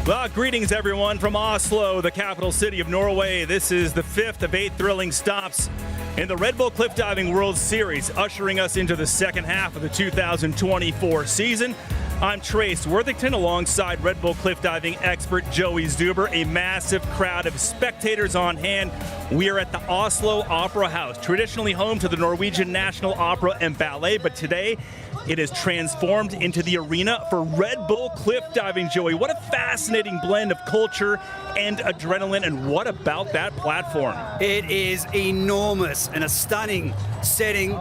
Well, greetings everyone from Oslo, the capital city of Norway. This is the 5th of 8 thrilling stops in the Red Bull Cliffdiving World Series, ushering us into the second half of the 2024 season. I'm Trace Worthington alongside Red Bull Cliffdiving expert Joey Zuber. A massive crowd of spectators on hand. We are at the Oslo Opera House, traditionally home to the Norwegian National Opera and Ballet, but today it is transformed into the arena for Red Bull Cliffdiving, Joey. What a fascinating blend of culture and adrenaline, and what about that platform? It is enormous and a stunning setting.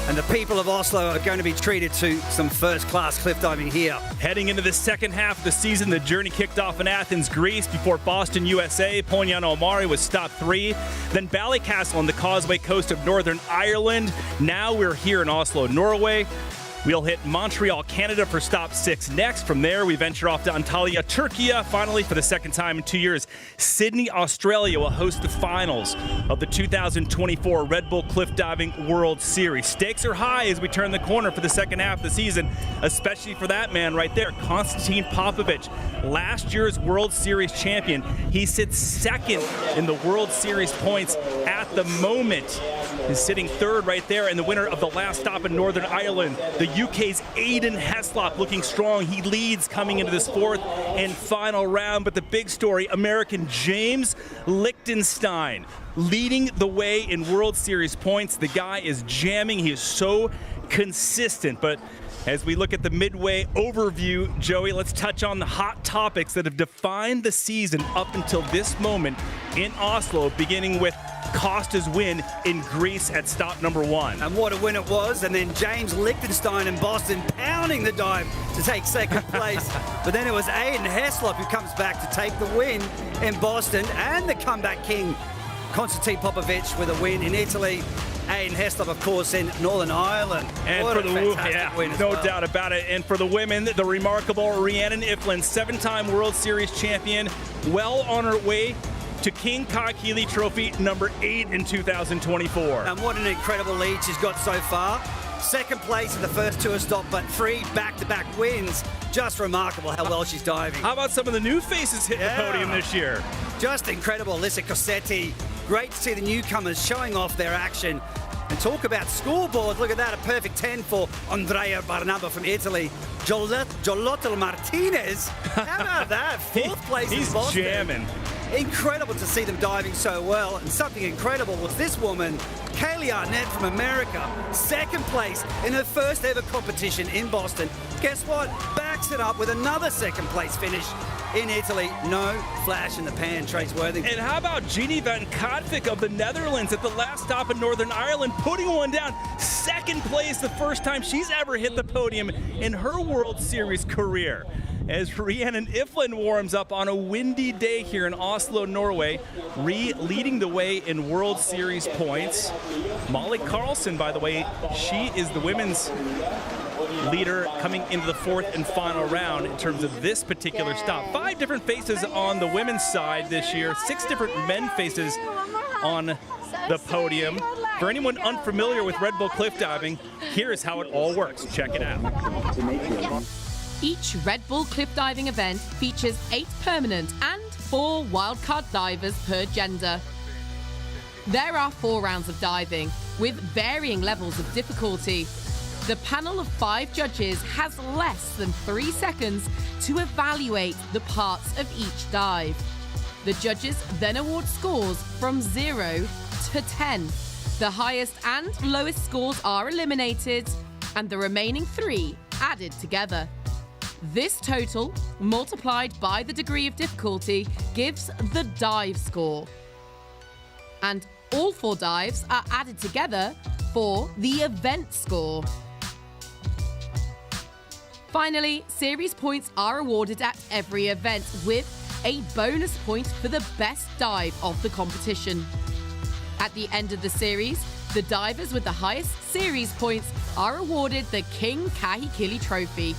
And the people of Oslo are going to be treated to some first-class cliff diving here. Heading into the second half of the season, the journey kicked off in Athens, Greece, before Boston, USA. Ponyano Omari was stop 3. Then Ballycastle on the Causeway Coast of Northern Ireland. Now we're here in Oslo, Norway. We'll hit Montreal, Canada for stop 6 next. From there, we venture off to Antalya, Turkey. Finally, for the second time in 2 years, Sydney, Australia will host the finals of the 2024 Red Bull Cliffdiving World Series. Stakes are high as we turn the corner for the second half of the season, especially for that man right there, Konstantin Popovic, last year's World Series champion. He sits second in the World Series points at the moment. He's sitting third right there, and the winner of the last stop in Northern Ireland, the UK's Aidan Heslop, looking strong. He leads coming into this fourth and final round. But the big story, American James Lichtenstein leading the way in World Series points. The guy is jamming. He is so consistent. But as we look at the midway overview, Joey, let's touch on the hot topics that have defined the season up until this moment in Oslo, beginning with Costa's win in Greece at stop number 1. And what a win it was. And then James Lichtenstein in Boston pounding the dive to take second place. But then it was Aidan Heslop who comes back to take the win in Boston, and the comeback king, Konstantin Popovic, with a win in Italy. Aidan Heslop, of course, in Northern Ireland. And what for the win no doubt about it. And for the women, the remarkable Rhiannon Iflin, 7-time World Series champion, well on her way to King Kahekili Trophy number 8 in 2024. And what an incredible lead she's got so far. Second place in the first tour stop, but 3 back-to-back wins. Just remarkable how well she's diving. How about some of the new faces hitting the podium this year? Just incredible. Alyssa Cossetti. Great to see the newcomers showing off their action. And talk about scoreboards. Look at that, a perfect 10 for Andrea Barnaba from Italy. Jolotel Martinez. How about that? 4th place in Boston. He's jamming. Incredible to see them diving so well. And something incredible was this woman, Kaylee Arnett from America, 2nd place in her first ever competition in Boston. Guess what? Backs it up with another 2nd place finish in Italy. No flash in the pan, Trace Worthington. And how about Jeannie van Katwijk of the Netherlands at the last stop in Northern Ireland, putting one down, 2nd place, the first time she's ever hit the podium in her World Series career. As Rhiannon Iflin warms up on a windy day here in Oslo, Norway, leading the way in World Series points. Molly Carlson, by the way, she is the women's leader coming into the 4th and final round in terms of this particular stop. 5 different faces on the women's side this year, 6 different men faces on the podium. For anyone unfamiliar with Red Bull Cliffdiving, here's how it all works. Check it out. Each Red Bull Cliffdiving event features 8 permanent and 4 wildcard divers per gender. There are 4 rounds of diving, with varying levels of difficulty. The panel of 5 judges has less than 3 seconds to evaluate the parts of each dive. The judges then award scores from 0 to 10. The highest and lowest scores are eliminated, and the remaining 3 added together. This total, multiplied by the degree of difficulty, gives the dive score. And all 4 dives are added together for the event score. Finally, series points are awarded at every event, with a bonus point for the best dive of the competition. At the end of the series, the divers with the highest series points are awarded the King Kahekili Trophy.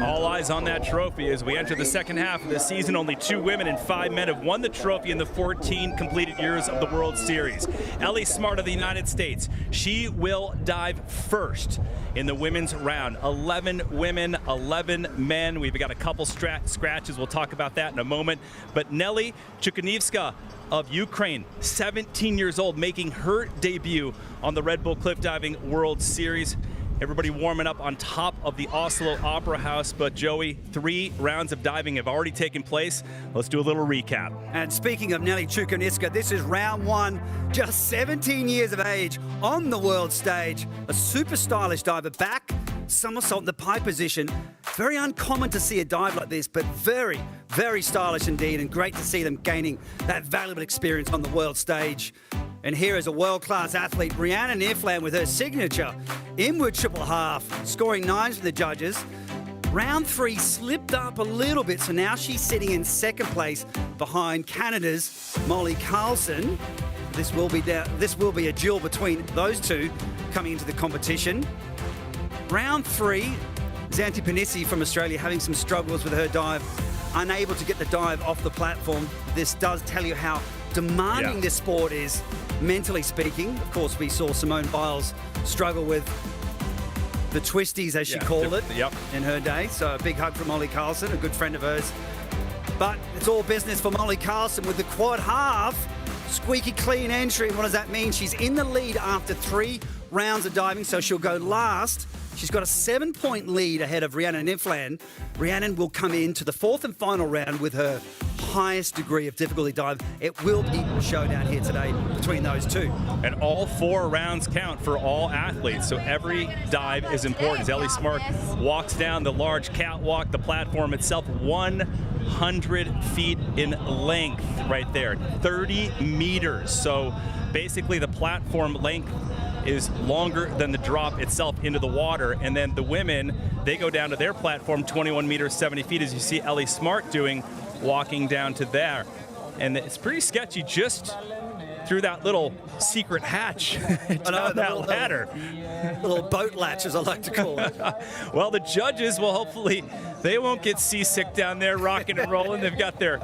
All eyes on that trophy as we enter the second half of the season. Only 2 women and 5 men have won the trophy in the 14 completed years of the World Series. Ellie Smart of the United States, she will dive first in the women's round. 11 women, 11 men. We've got a couple scratches. We'll talk about that in a moment. But Nelly Chukanivska of Ukraine, 17 years old, making her debut on the Red Bull Cliff Diving World Series. Everybody warming up on top of the Oslo Opera House. But Joey, 3 rounds of diving have already taken place. Let's do a little recap. And speaking of Nelly Chukanivska, this is round 1, just 17 years of age on the world stage. A super stylish diver, back somersault in the pike position. Very uncommon to see a dive like this, but very, very stylish indeed, and great to see them gaining that valuable experience on the world stage. And here is a world-class athlete, Rhiannon Ifland, with her signature inward triple half, scoring 9s for the judges. Round 3 slipped up a little bit, so now she's sitting in second place behind Canada's Molly Carlson. This will be a duel between those two coming into the competition. Round 3, Xanthi Panisi from Australia having some struggles with her dive, unable to get the dive off the platform. This does tell you how demanding this sport is, mentally speaking. Of course, we saw Simone Biles struggle with the twisties, as she called it, in her day. So a big hug from Molly Carlson, a good friend of hers. But it's all business for Molly Carlson with the quad half. Squeaky clean entry. What does that mean? She's in the lead after 3 rounds of diving, so she'll go last. She's got a 7-point lead ahead of Rhiannon Ifland. Rhiannon will come into the 4th and final round with her highest degree of difficulty dive. It will be a showdown here today between those two. And all 4 rounds count for all athletes, so every dive is important. As Ellie Smart walks down the large catwalk, the platform itself 100 feet in length right there, 30 meters. So basically the platform length is longer than the drop itself into the water. And then the women, they go down to their platform, 21 meters, 70 feet, as you see Ellie Smart doing, walking down to there. And it's pretty sketchy just through that little secret hatch down that ladder. Little boat latch, as I like to call it. Well, the judges will hopefully, they won't get seasick down there rocking and rolling. They've got their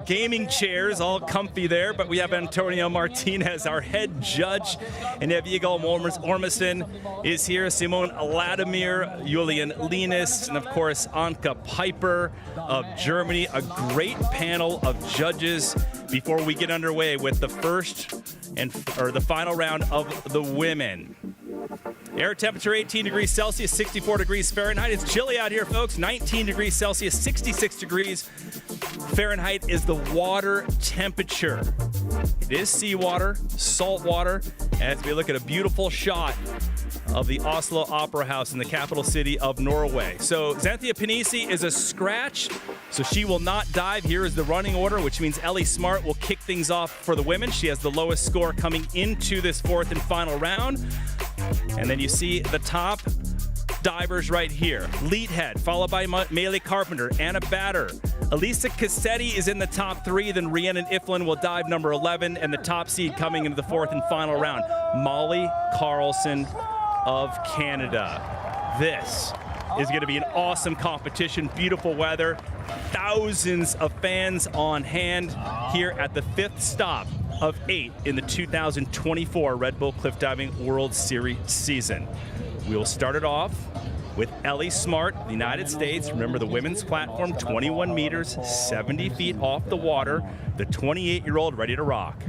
gaming chairs all comfy there, but we have Antonio Martinez, our head judge, and Evigel Ormesen is here, Simone Ladimir, Julian Linus, and of course Anka Piper of Germany. A great panel of judges before we get underway with the the final round of the women. Air temperature 18 degrees Celsius, 64 degrees Fahrenheit. It's chilly out here, folks. 19 degrees Celsius, 66 degrees Fahrenheit is the water temperature. It is seawater, salt water, as we look at a beautiful shot of the Oslo Opera House in the capital city of Norway. So Xanthi Panisi is a scratch, so she will not dive. Here is the running order, which means Ellie Smart will kick things off for the women. She has the lowest score coming into this 4th and final round. And then you see the top divers right here. Leadhead, followed by Meili Carpenter, Anna Batter. Elisa Cassetti is in the top 3. Then Rhiannon Ifland will dive number 11. And the top seed coming into the 4th and final round, Molly Carlson of Canada. This is going to be an awesome competition. Beautiful weather. Thousands of fans on hand here at the 5th stop of 8 in the 2024 Red Bull Cliff Diving World Series season. We will start it off with Ellie Smart, the United States. Remember, the women's platform, 21 meters, 70 feet off the water. The 28-year-old ready to rock.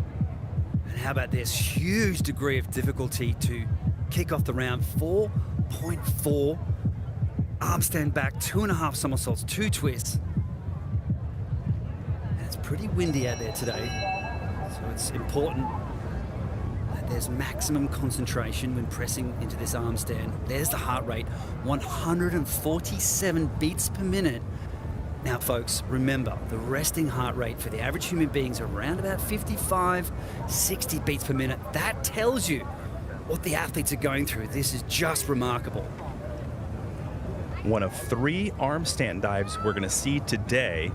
And how about this huge degree of difficulty to kick off the round? 4.4 arm stand back, 2.5 somersaults, 2 twists. And it's pretty windy out there today. So it's important that there's maximum concentration when pressing into this arm stand. There's the heart rate, 147 beats per minute. Now, folks, remember, the resting heart rate for the average human being is around about 55, 60 beats per minute. That tells you what the athletes are going through. This is just remarkable. One of 3 arm stand dives we're going to see today.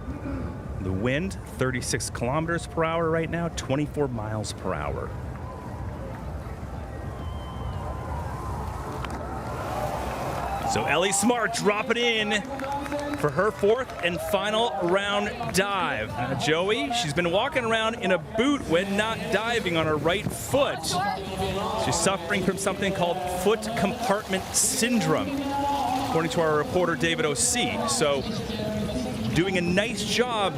The wind, 36 kilometers per hour right now, 24 miles per hour. So Ellie Smart dropping in for her fourth and final round dive. Now Joey, she's been walking around in a boot when not diving on her right foot. She's suffering from something called foot compartment syndrome, according to our reporter David O.C. So doing a nice job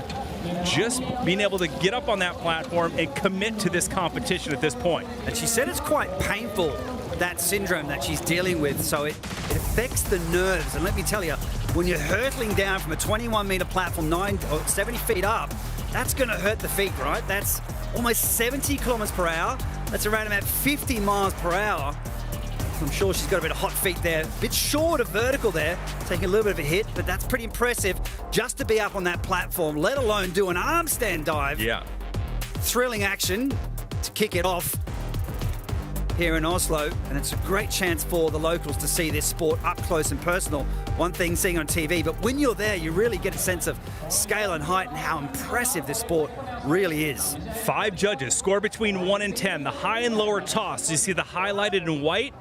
just being able to get up on that platform and commit to this competition at this point. And she said it's quite painful, that syndrome that she's dealing with, so it affects the nerves. And let me tell you, when you're hurtling down from a 21-meter platform 70 feet up, that's going to hurt the feet, right? That's almost 70 kilometers per hour. That's around about 50 miles per hour. I'm sure she's got a bit of hot feet there. A bit short of vertical there, taking a little bit of a hit, but that's pretty impressive just to be up on that platform, let alone do an arm stand dive. Yeah. Thrilling action to kick it off here in Oslo, and it's a great chance for the locals to see this sport up close and personal. One thing seeing on TV, but when you're there, you really get a sense of scale and height and how impressive this sport really is. 5 judges score between 1 and 10. The high and lower toss, you see the highlighted in white,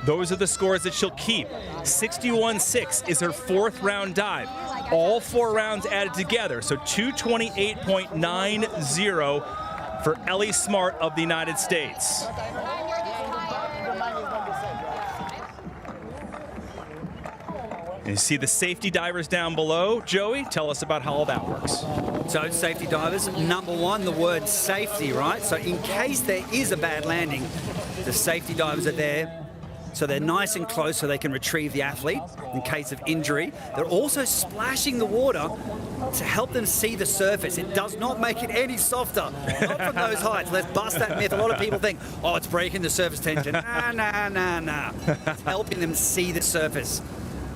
those are the scores that she'll keep. 61.6 is her fourth round dive. All 4 rounds added together, so 228.90 for Ellie Smart of the United States. And you see the safety divers down below. Joey, tell us about how all that works. So safety divers, number one, the word safety, right? So in case there is a bad landing, the safety divers are there. So they're nice and close so they can retrieve the athlete in case of injury. They're also splashing the water to help them see the surface. It does not make it any softer, not from those heights. Let's bust that myth. A lot of people think, oh, it's breaking the surface tension. Nah. It's helping them see the surface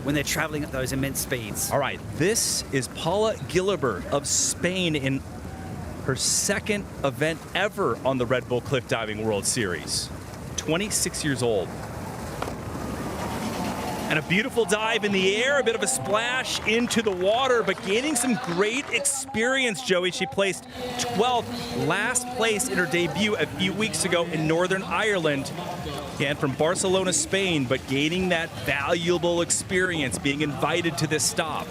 when they're traveling at those immense speeds. All right, this is Paula Gilibert of Spain in her second event ever on the Red Bull Cliff Diving World Series. 26 years old. And a beautiful dive in the air, a bit of a splash into the water, but gaining some great experience, Joey. She placed 12th, last place in her debut a few weeks ago in Northern Ireland. And from Barcelona, Spain, but gaining that valuable experience, being invited to this stop.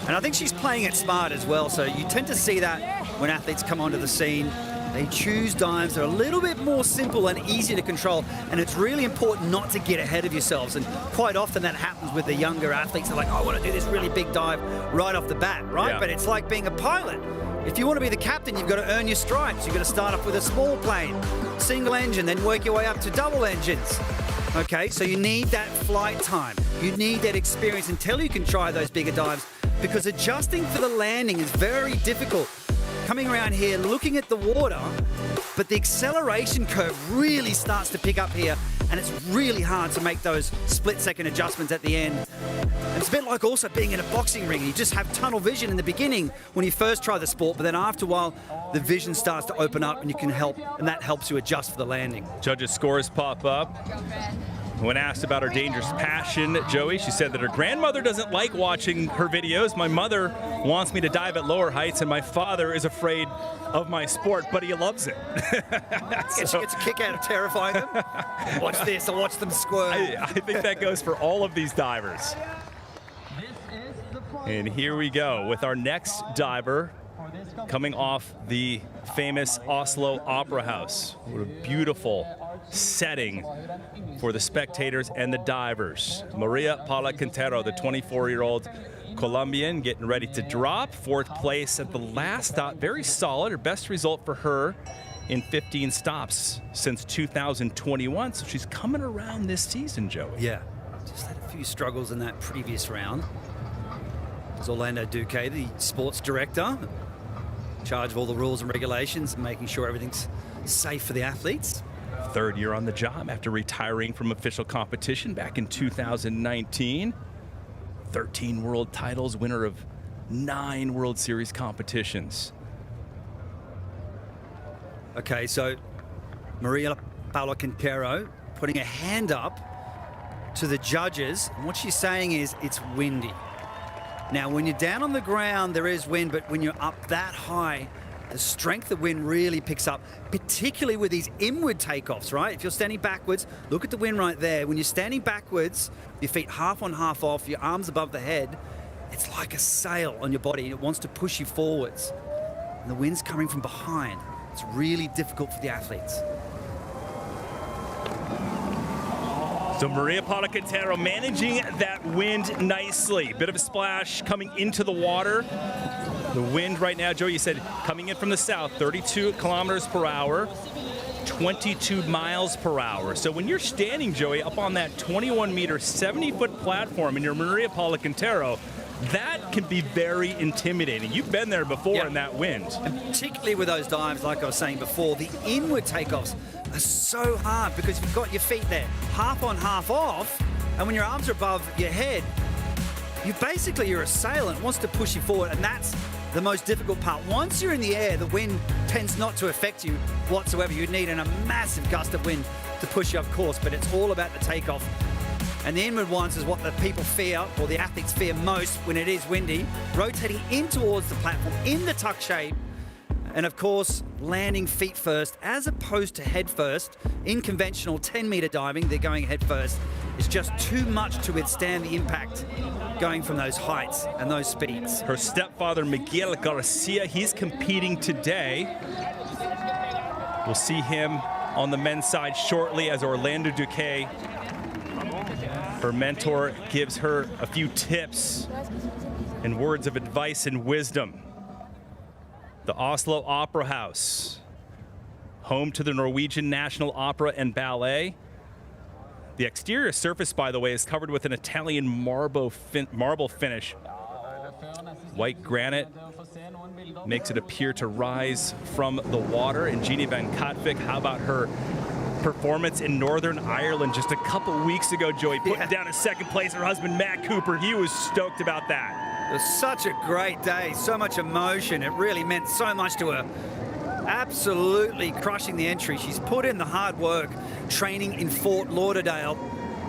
And I think she's playing it smart as well. So you tend to see that when athletes come onto the scene. They choose dives that are a little bit more simple and easy to control, and it's really important not to get ahead of yourselves. And quite often that happens with the younger athletes. They're like, I want to do this really big dive right off the bat, right? Yeah. But it's like being a pilot. If you want to be the captain, you've got to earn your stripes. You've got to start off with a small plane, single engine, then work your way up to double engines. Okay, so you need that flight time. You need that experience until you can try those bigger dives, because adjusting for the landing is very difficult. Coming around here, looking at the water, but the acceleration curve really starts to pick up here, and it's really hard to make those split-second adjustments at the end. And it's a bit like also being in a boxing ring. You just have tunnel vision in the beginning when you first try the sport, but then after a while, the vision starts to open up, and you can help, and that helps you adjust for the landing. Judges' scores pop up. When asked about her dangerous passion, Joey, she said that her grandmother doesn't like watching her videos. My mother wants me to dive at lower heights, and my father is afraid of my sport, but he loves it. She gets a kick out of terrifying them. Watch this, I'll watch them squirm. I think that goes for all of these divers. And here we go with our next diver coming off the famous Oslo Opera House. What a beautiful setting for the spectators and the divers. Maria Paula Quintero, the 24-year-old Colombian, getting ready to drop. 4th place at the last stop. Very solid. Her best result for her in 15 stops since 2021. So she's coming around this season, Joey. Yeah, just had a few struggles in that previous round. There's Orlando Duque, the sports director, in charge of all the rules and regulations, making sure everything's safe for the athletes. 3rd year on the job after retiring from official competition back in 2019. 13 world titles, winner of 9 World Series competitions. Okay, so Maria Paula Quintero putting a hand up to the judges. And what she's saying is it's windy. Now, when you're down on the ground, there is wind, but when you're up that high, the strength of wind really picks up, particularly with these inward takeoffs, right? If you're standing backwards, look at the wind right there. When you're standing backwards, your feet half on, half off, your arms above the head, it's like a sail on your body. It wants to push you forwards. And the wind's coming from behind. It's really difficult for the athletes. So Maria Palacantero managing that wind nicely. Bit of a splash coming into the water. The wind right now, Joe, you said coming in from the south, 32 kilometers per hour, 22 miles per hour. So when you're standing, Joey, up on that 21-meter, 70-foot platform and you're Maria Palacantero, that can be very intimidating. You've been there before in that wind. And particularly with those dives, like I was saying before, the inward takeoffs are so hard because you've got your feet there, half on, half off, and when your arms are above your head, you're a sail and it wants to push you forward, and that's the most difficult part. Once you're in the air, the wind tends not to affect you whatsoever. You need a massive gust of wind to push you off course, but it's all about the takeoff. And the inward ones is what the people fear, or the athletes fear most when it is windy, rotating in towards the platform in the tuck shape, and of course, landing feet first as opposed to head first. In conventional 10-meter diving, they're going head first. It's just too much to withstand the impact going from those heights and those speeds. Her stepfather, Miguel Garcia, he's competing today. We'll see him on the men's side shortly as Orlando Duque, her mentor, gives her a few tips and words of advice and wisdom. The Oslo Opera House, home to the Norwegian National Opera and Ballet. The exterior surface, by the way, is covered with an Italian marble finish. White granite makes it appear to rise from the water. And Jeannie Van Katvik, how about her performance in Northern Ireland just a couple weeks ago, Joey, putting down a second place. Her husband, Matt Cooper, he was stoked about that. It was such a great day, so much emotion. It really meant so much to her. Absolutely crushing the entry. She's put in the hard work training in Fort Lauderdale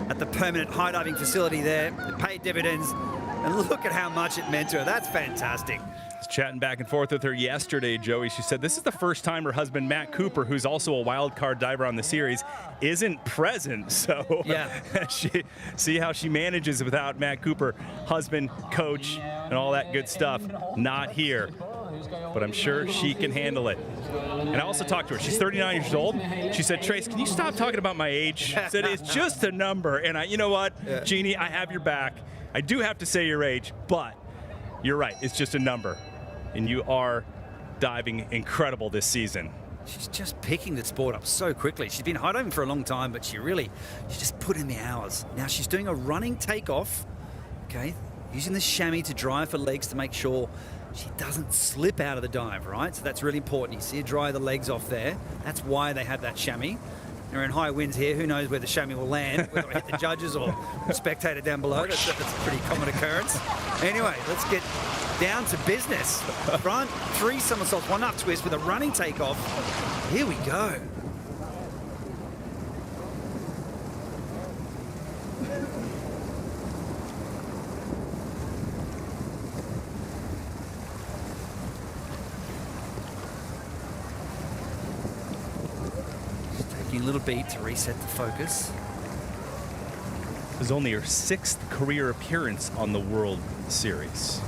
at the permanent high diving facility there. It paid dividends, and look at how much it meant to her. That's fantastic. I was chatting back and forth with her yesterday, Joey. She said this is the first time her husband, Matt Cooper, who's also a wild card diver on the series, isn't present. So see how she manages without Matt Cooper, husband, coach, and all that good stuff. Not here, but I'm sure she can handle it. And I also talked to her. She's 39 years old. She said, Trace, can you stop talking about my age? I said, it's just a number. And you know what, Jeannie, I have your back. I do have to say your age, but you're right. It's just a number. And you are diving incredible this season. She's just picking the sport up so quickly. She's been high diving for a long time, but she just put in the hours. Now she's doing a running takeoff, okay, using the chamois to drive her legs to make sure she doesn't slip out of the dive, right? So that's really important. You see her dry the legs off there. That's why they have that chamois. They're in high winds here. Who knows where the chamois will land, whether it hit the judges or the spectator down below. That's a pretty common occurrence. Anyway, let's get down to business. Front, 3 somersaults, 1 up twist with a running takeoff. Here we go. A little beat to reset the focus. This is only her 6th career appearance on the World Series.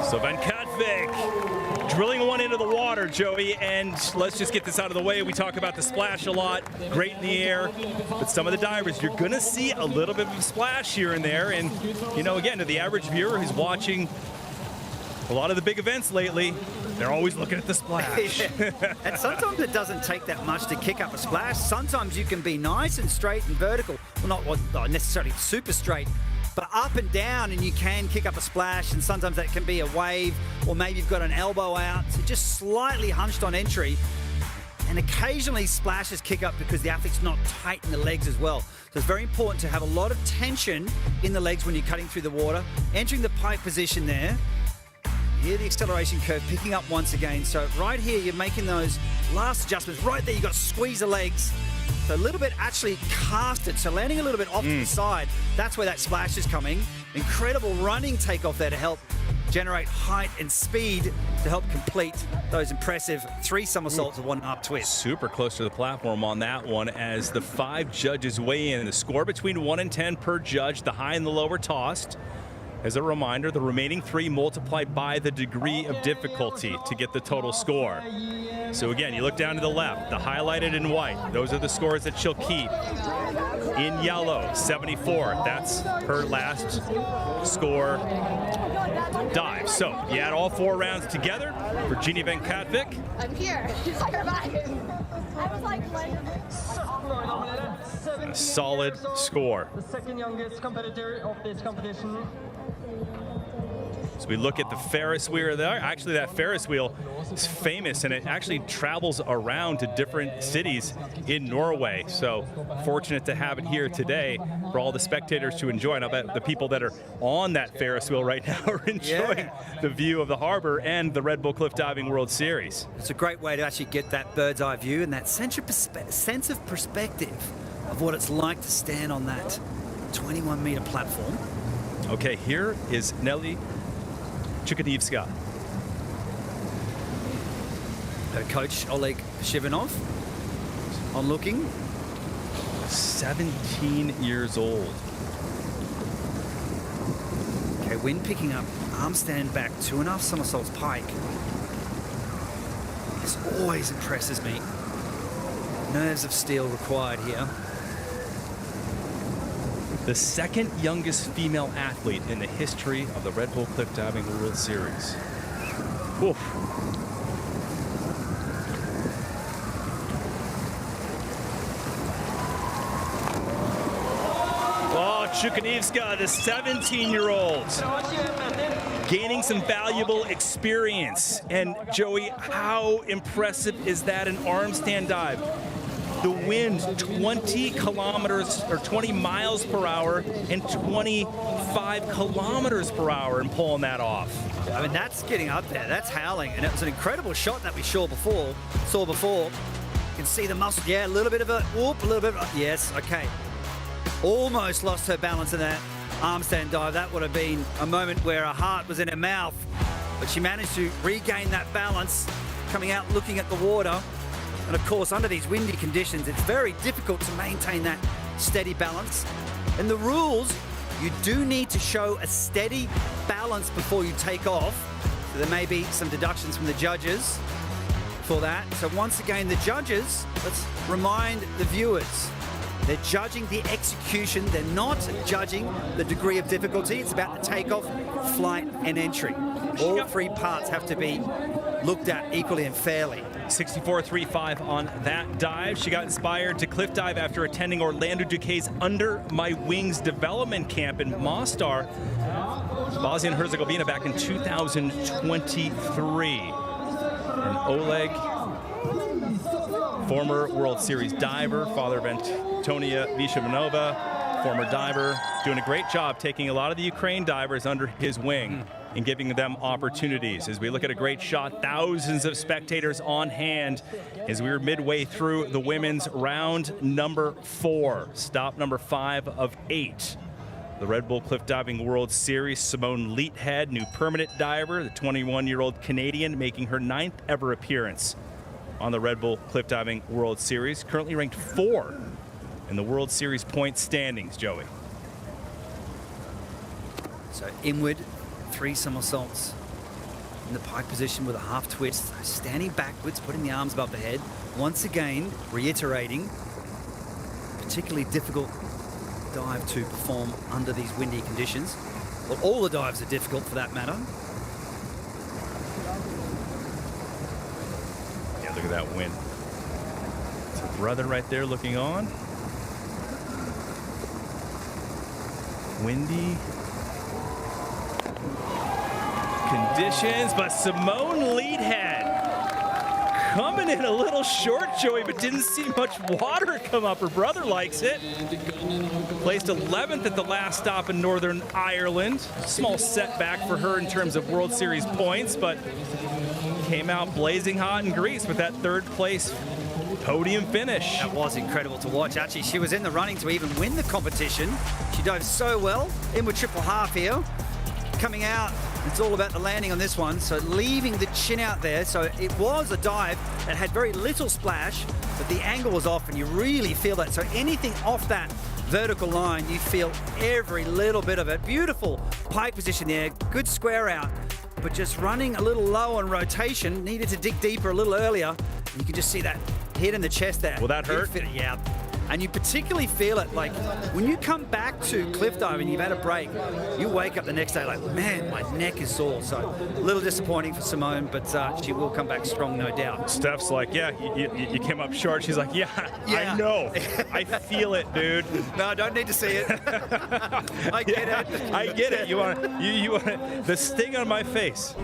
So Van Katvik drilling one into the water, Joey, and let's just get this out of the way. We talk about the splash a lot, great in the air, but some of the divers, you're gonna see a little bit of a splash here and there, and you know, again, to the average viewer who's watching a lot of the big events lately, they're always looking at the splash. And sometimes it doesn't take that much to kick up a splash. Sometimes you can be nice and straight and vertical. Well, not necessarily super straight, but up and down, and you can kick up a splash, and sometimes that can be a wave, or maybe you've got an elbow out, so just slightly hunched on entry. And occasionally splashes kick up because the athlete's not tight in the legs as well. So it's very important to have a lot of tension in the legs when you're cutting through the water. Entering the pike position there. Here the acceleration curve picking up once again. So right here you're making those last adjustments. Right there you've got to squeeze the legs So a little bit actually casted, so landing a little bit off to the side. That's where that splash is coming. Incredible running takeoff there to help generate height and speed to help complete those impressive 3 somersaults with 1.5 twist. Super close to the platform on that one as the 5 judges weigh in. The score between 1 and 10 per judge. The high and the low are tossed. As a reminder, the remaining 3 multiplied by the degree of difficulty to get the total score. So again, you look down to the left, the highlighted in white. Those are the scores that she'll keep. In yellow, 74. That's her last score dive. So you add all 4 rounds together. Virginia Van Katwijk. I'm here. She's like, I was like, A solid score. The second youngest competitor of this competition. So we look at the Ferris wheel there. Actually, that Ferris wheel is famous, and it actually travels around to different cities in Norway. So fortunate to have it here today for all the spectators to enjoy. And I bet the people that are on that Ferris wheel right now are enjoying the view of the harbor and the Red Bull Cliff Diving World Series. It's a great way to actually get that bird's eye view and that sense of perspective of what it's like to stand on that 21-meter platform. Okay, here is Nelly Chukadivska. Her coach, Oleg Shivanov, on looking. 17 years old. Okay, wind picking up, arm stand back, 2.5 somersaults pike. This always impresses me. Nerves of steel required here. The second youngest female athlete in the history of the Red Bull Cliff Diving World Series. Oof. Oh, Chukadivska, the 17-year-old, gaining some valuable experience. And Joey, how impressive is that an arm stand dive? The wind 20 kilometers or 20 miles per hour and 25 kilometers per hour and pulling that off. I mean, that's getting up there. That's howling. And it was an incredible shot that we saw before. You can see the muscle. Yeah, a little bit of a whoop, a little bit of a, yes, okay. Almost lost her balance in that arm stand dive. That would have been a moment where her heart was in her mouth. But she managed to regain that balance, coming out looking at the water. And of course, under these windy conditions, it's very difficult to maintain that steady balance. And the rules, you do need to show a steady balance before you take off. So there may be some deductions from the judges for that. So once again, the judges, let's remind the viewers, they're judging the execution. They're not judging the degree of difficulty. It's about the takeoff, flight, and entry. All 3 parts have to be looked at equally and fairly. 64.35 on that dive. She got inspired to cliff dive after attending Orlando Duquesne's Under My Wings development camp in Mostar, Bosnia and Herzegovina back in 2023. And Oleg, former World Series diver, father of Antonia Vishamanova, former diver, doing a great job taking a lot of the Ukraine divers under his wing and giving them opportunities. As we look at a great shot, thousands of spectators on hand as we were midway through the women's round number 4, stop number 5 of 8. The Red Bull Cliff Diving World Series, Simone Leathead, new permanent diver, the 21-year-old Canadian, making her 9th ever appearance on the Red Bull Cliff Diving World Series, currently ranked 4 in the World Series point standings, Joey. So inward, 3 somersaults in the pike position with a half twist, standing backwards, putting the arms above the head. Once again, reiterating, particularly difficult dive to perform under these windy conditions. Well, all the dives are difficult for that matter. Yeah, look at that wind. It's a brother right there looking on. Windy conditions, but Simone Leathead coming in a little short, Joey, but didn't see much water come up. Her brother likes it. Placed 11th at the last stop in Northern Ireland. Small setback for her in terms of World Series points, but came out blazing hot in Greece with that third place podium finish. That was incredible to watch. Actually, she was in the running to even win the competition. She dove so well, in with triple half here. Coming out, it's all about the landing on this one. So leaving the chin out there. So it was a dive that had very little splash, but the angle was off and you really feel that. So anything off that vertical line, you feel every little bit of it. Beautiful pike position there, good square out, but just running a little low on rotation. Needed to dig deeper a little earlier. And you can just see that hit in the chest there. Will that hurt? Yeah. And you particularly feel it like when you come back to cliff diving, you've had a break, you wake up the next day like, man, my neck is sore. So a little disappointing for Simone, but she will come back strong, no doubt. Steph's like, yeah, you came up short. She's like, yeah. I know. I feel it, dude. No, I don't need to see it. I get it. I get it. You want the sting on my face. All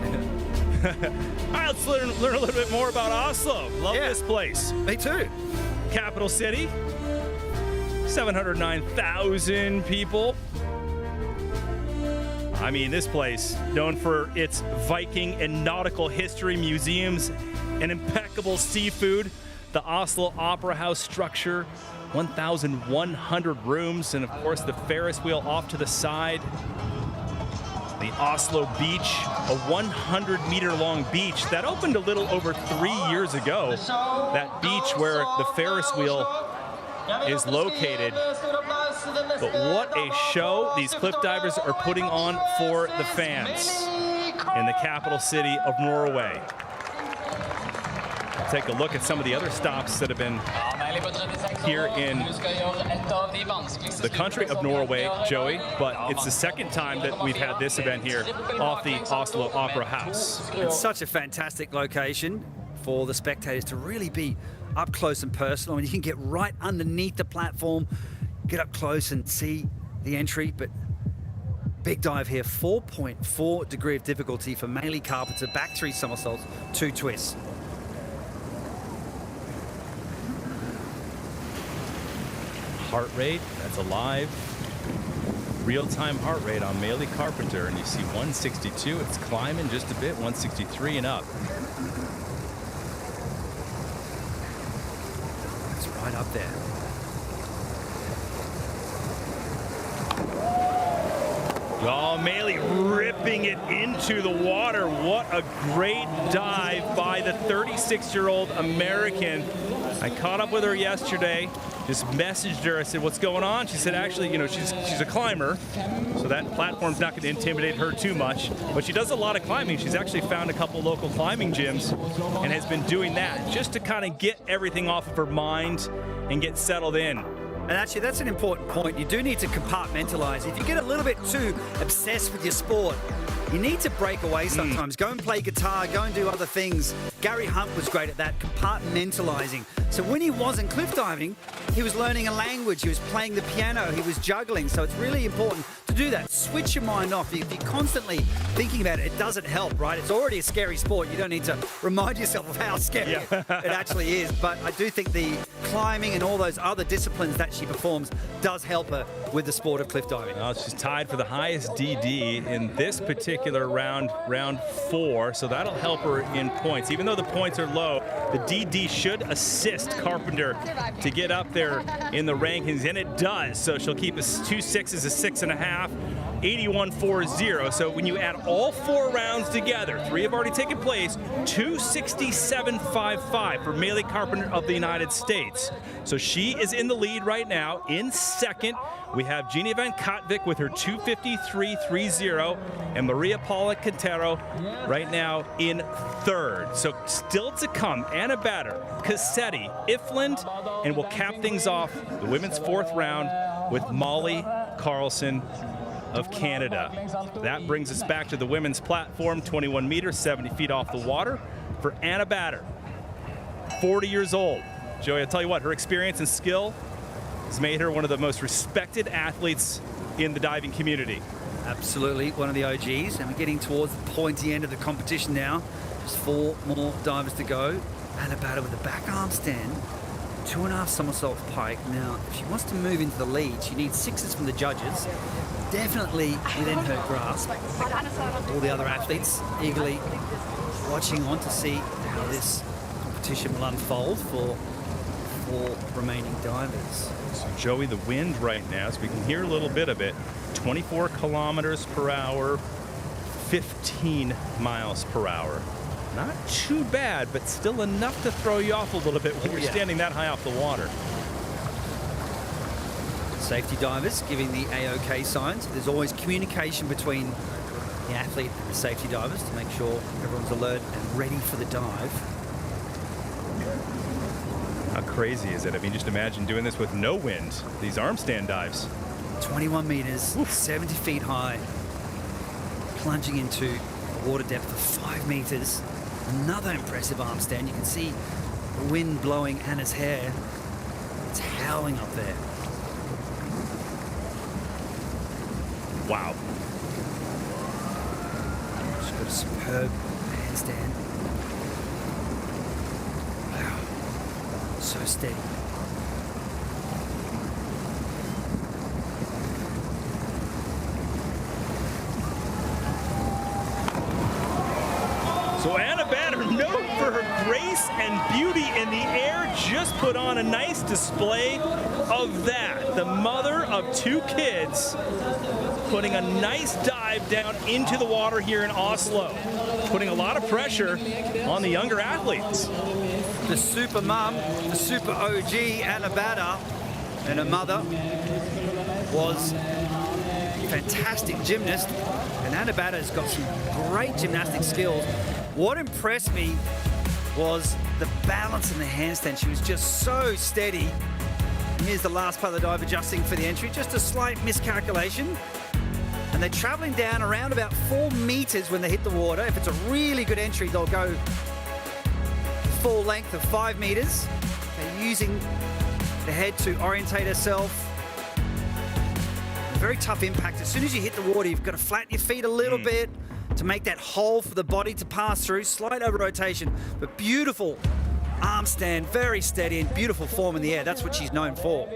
right, let's learn a little bit more about Oslo. Love this place. Me too. Capital city. 709,000 people. I mean, this place, known for its Viking and nautical history, museums, and impeccable seafood. The Oslo Opera House structure, 1,100 rooms, and of course the Ferris wheel off to the side. The Oslo beach, a 100-meter-long beach that opened a little over 3 years ago. That beach where the Ferris wheel is located. But what a show these cliff divers are putting on for the fans in the capital city of Norway. Take a look at some of the other stops that have been here in the country of Norway, Joey, but it's the second time that we've had this event here off the Oslo Opera House. It's such a fantastic location for the spectators to really be up close and personal, and you can get right underneath the platform, get up close and see the entry. But big dive here, 4.4 degree of difficulty for Maley Carpenter, back 3 somersaults, 2 twists. Heart rate, that's a live real-time heart rate on Maley Carpenter, and you see 162. It's climbing just a bit, 163 and up. It's right up there. Oh, Maley ripping it into the water. What a great dive by the 36-year-old American. I caught up with her yesterday, just messaged her. I said, what's going on? She said, actually, you know, she's a climber, so that platform's not going to intimidate her too much. But she does a lot of climbing. She's actually found a couple local climbing gyms and has been doing that just to kind of get everything off of her mind and get settled in. And actually, that's an important point. You do need to compartmentalize. If you get a little bit too obsessed with your sport, you need to break away sometimes. Go and play guitar, go and do other things. Gary Hunt was great at that, compartmentalizing. So when he wasn't cliff diving, he was learning a language, he was playing the piano, he was juggling. So it's really important to do that. Switch your mind off. If you're constantly thinking about it, it doesn't help, right? It's already a scary sport. You don't need to remind yourself of how scary it actually is. But I do think the climbing and all those other disciplines that she performs does help her with the sport of cliff diving. Well, she's tied for the highest DD in this particular round 4, so that'll help her in points. Even though the points are low, the DD should assist Carpenter to get up there in the rankings, and it does. So she'll keep 2 6s, a 6.5, 81.40. So when you add all 4 rounds together, 3 have already taken place, 267.55 for Maley Carpenter of the United States. So she is in the lead right now. In second, we have Jeannie Van Kotvik with her 253.30, and Maria Paula Quintero right now in third. So still to come, Anna Batter, Cassetti, Ifland, and we'll cap things off the women's 4th round with Molly Carlson of Canada. That brings us back to the women's platform, 21 meters, 70 feet off the water for Anna Batter, 40 years old. Joey, I'll tell you what, her experience and skill has made her one of the most respected athletes in the diving community. Absolutely, one of the OGs, and we're getting towards the pointy end of the competition now. Just 4 more divers to go. Anna Bader with a back arm stand, 2.5 somersaults pike. Now, if she wants to move into the lead, she needs 6s from the judges. Definitely within her grasp. All the other athletes eagerly watching on to see how this competition will unfold for 4 remaining divers. So Joey, the wind right now, so we can hear a little bit of it, 24 kilometers per hour, 15 miles per hour. Not too bad, but still enough to throw you off a little bit when you're standing that high off the water. Safety divers giving the AOK signs. There's always communication between the athlete and the safety divers to make sure everyone's alert and ready for the dive. How crazy is it? I mean, just imagine doing this with no wind, these arm stand dives. 21 meters, 70 feet high, plunging into a water depth of 5 meters. Another impressive arm stand. You can see the wind blowing Anna's hair. It's howling up there. Wow. She's got a superb handstand. Wow. So steady. So Anna Bader, known for her grace and beauty in the air, just put on a nice display of that. The mother of 2 kids putting a nice dive down into the water here in Oslo, putting a lot of pressure on the younger athletes. The super mum, the super OG, Anna Bader, and her mother was a fantastic gymnast, and Anna Bader's got some great gymnastic skills. What impressed me was the balance in the handstand. She was just so steady. And here's the last part of the dive adjusting for the entry. Just a slight miscalculation. And they're traveling down around about 4 meters when they hit the water. If it's a really good entry, they'll go full length of 5 meters. They're using the head to orientate herself. Very tough impact. As soon as you hit the water, you've got to flatten your feet a little bit to make that hole for the body to pass through. Slight over rotation, but beautiful arm stand, very steady and beautiful form in the air. That's what she's known for.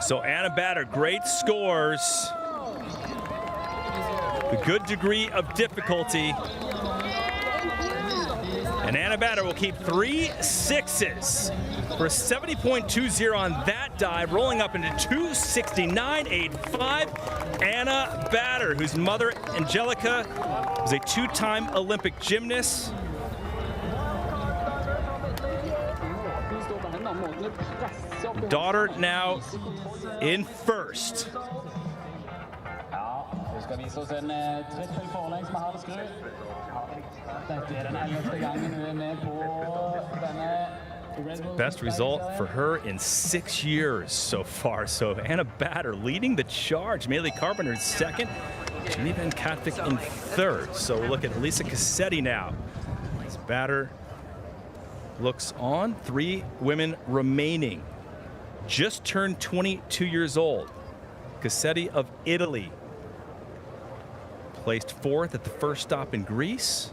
So Anna Bader, great scores. A good degree of difficulty. And Anna Bader will keep 3 6s for a 70.20 on that dive, rolling up into 269.85. Anna Bader, whose mother, Angelica, was a 2-time Olympic gymnast. Daughter now in first. Best result for her in 6 years so far. So Anna Bader leading the charge. Meili Carpenter in second. Jenny Van Katwijk in third. So we'll look at Elisa Cassetti now. As Bader looks on. 3 women remaining. Just turned 22 years old. Cassetti of Italy placed 4th at the first stop in Greece.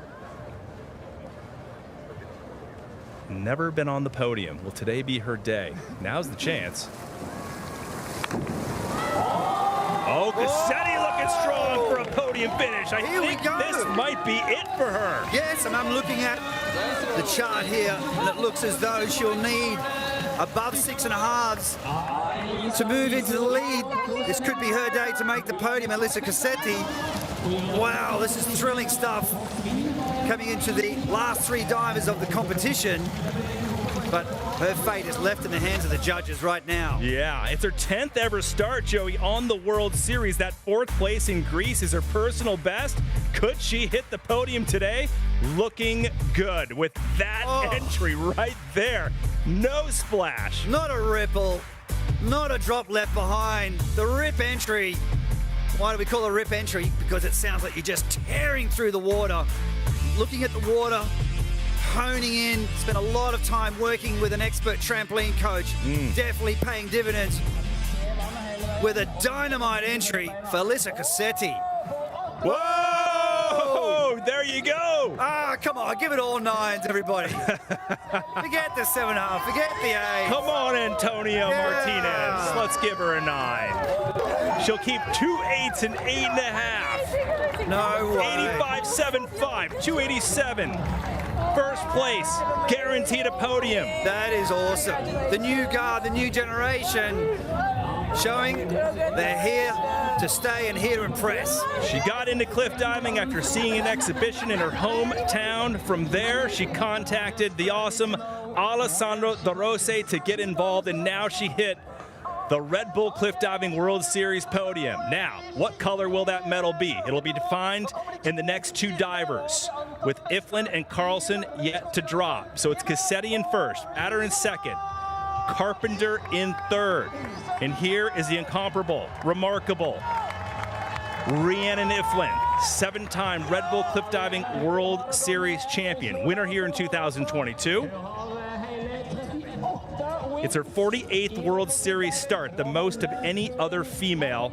Never been on the podium. Will today be her day? Now's the chance. Oh, Cassetti looking strong for a podium finish. I think this might be it for her. Yes, and I'm looking at the chart here, and it looks as though she'll need above 6.5s to move into the lead. This could be her day to make the podium. Elisa Cassetti. Wow, this is thrilling stuff. Coming into the last 3 divers of the competition. But her fate is left in the hands of the judges right now. Yeah, it's her 10th ever start, Joey, on the World Series. That 4th place in Greece is her personal best. Could she hit the podium today? Looking good with that entry right there. No splash. Not a ripple, not a drop left behind. The rip entry. Why do we call it a rip entry? Because it sounds like you're just tearing through the water. Looking at the water, honing in, spent a lot of time working with an expert trampoline coach. Definitely paying dividends with a dynamite entry for Elisa Cassetti. Whoa! Oh, there you go. Ah, come on, give it all 9s, everybody. Forget the 7.5, forget the 8. Come on, Antonio Martinez. Let's give her a 9. She'll keep 2 8s and 8.5. No way. 85.75, 287. First place, guaranteed a podium. That is awesome. The new guard, the new generation, showing they're here to stay and here to impress. She got into cliff diving after seeing an exhibition in her hometown. From there, she contacted the awesome Alessandro De Rossi to get involved, and now she hit the Red Bull Cliff Diving World Series podium. Now, what color will that medal be? It'll be defined in the next 2 divers, with Ifland and Carlson yet to drop. So it's Cassetti in first, Adder in second, Carpenter in third. And here is the incomparable, remarkable Rhiannon Ifland, 7-time Red Bull Cliff Diving World Series champion. Winner here in 2022. It's her 48th World Series start, the most of any other female.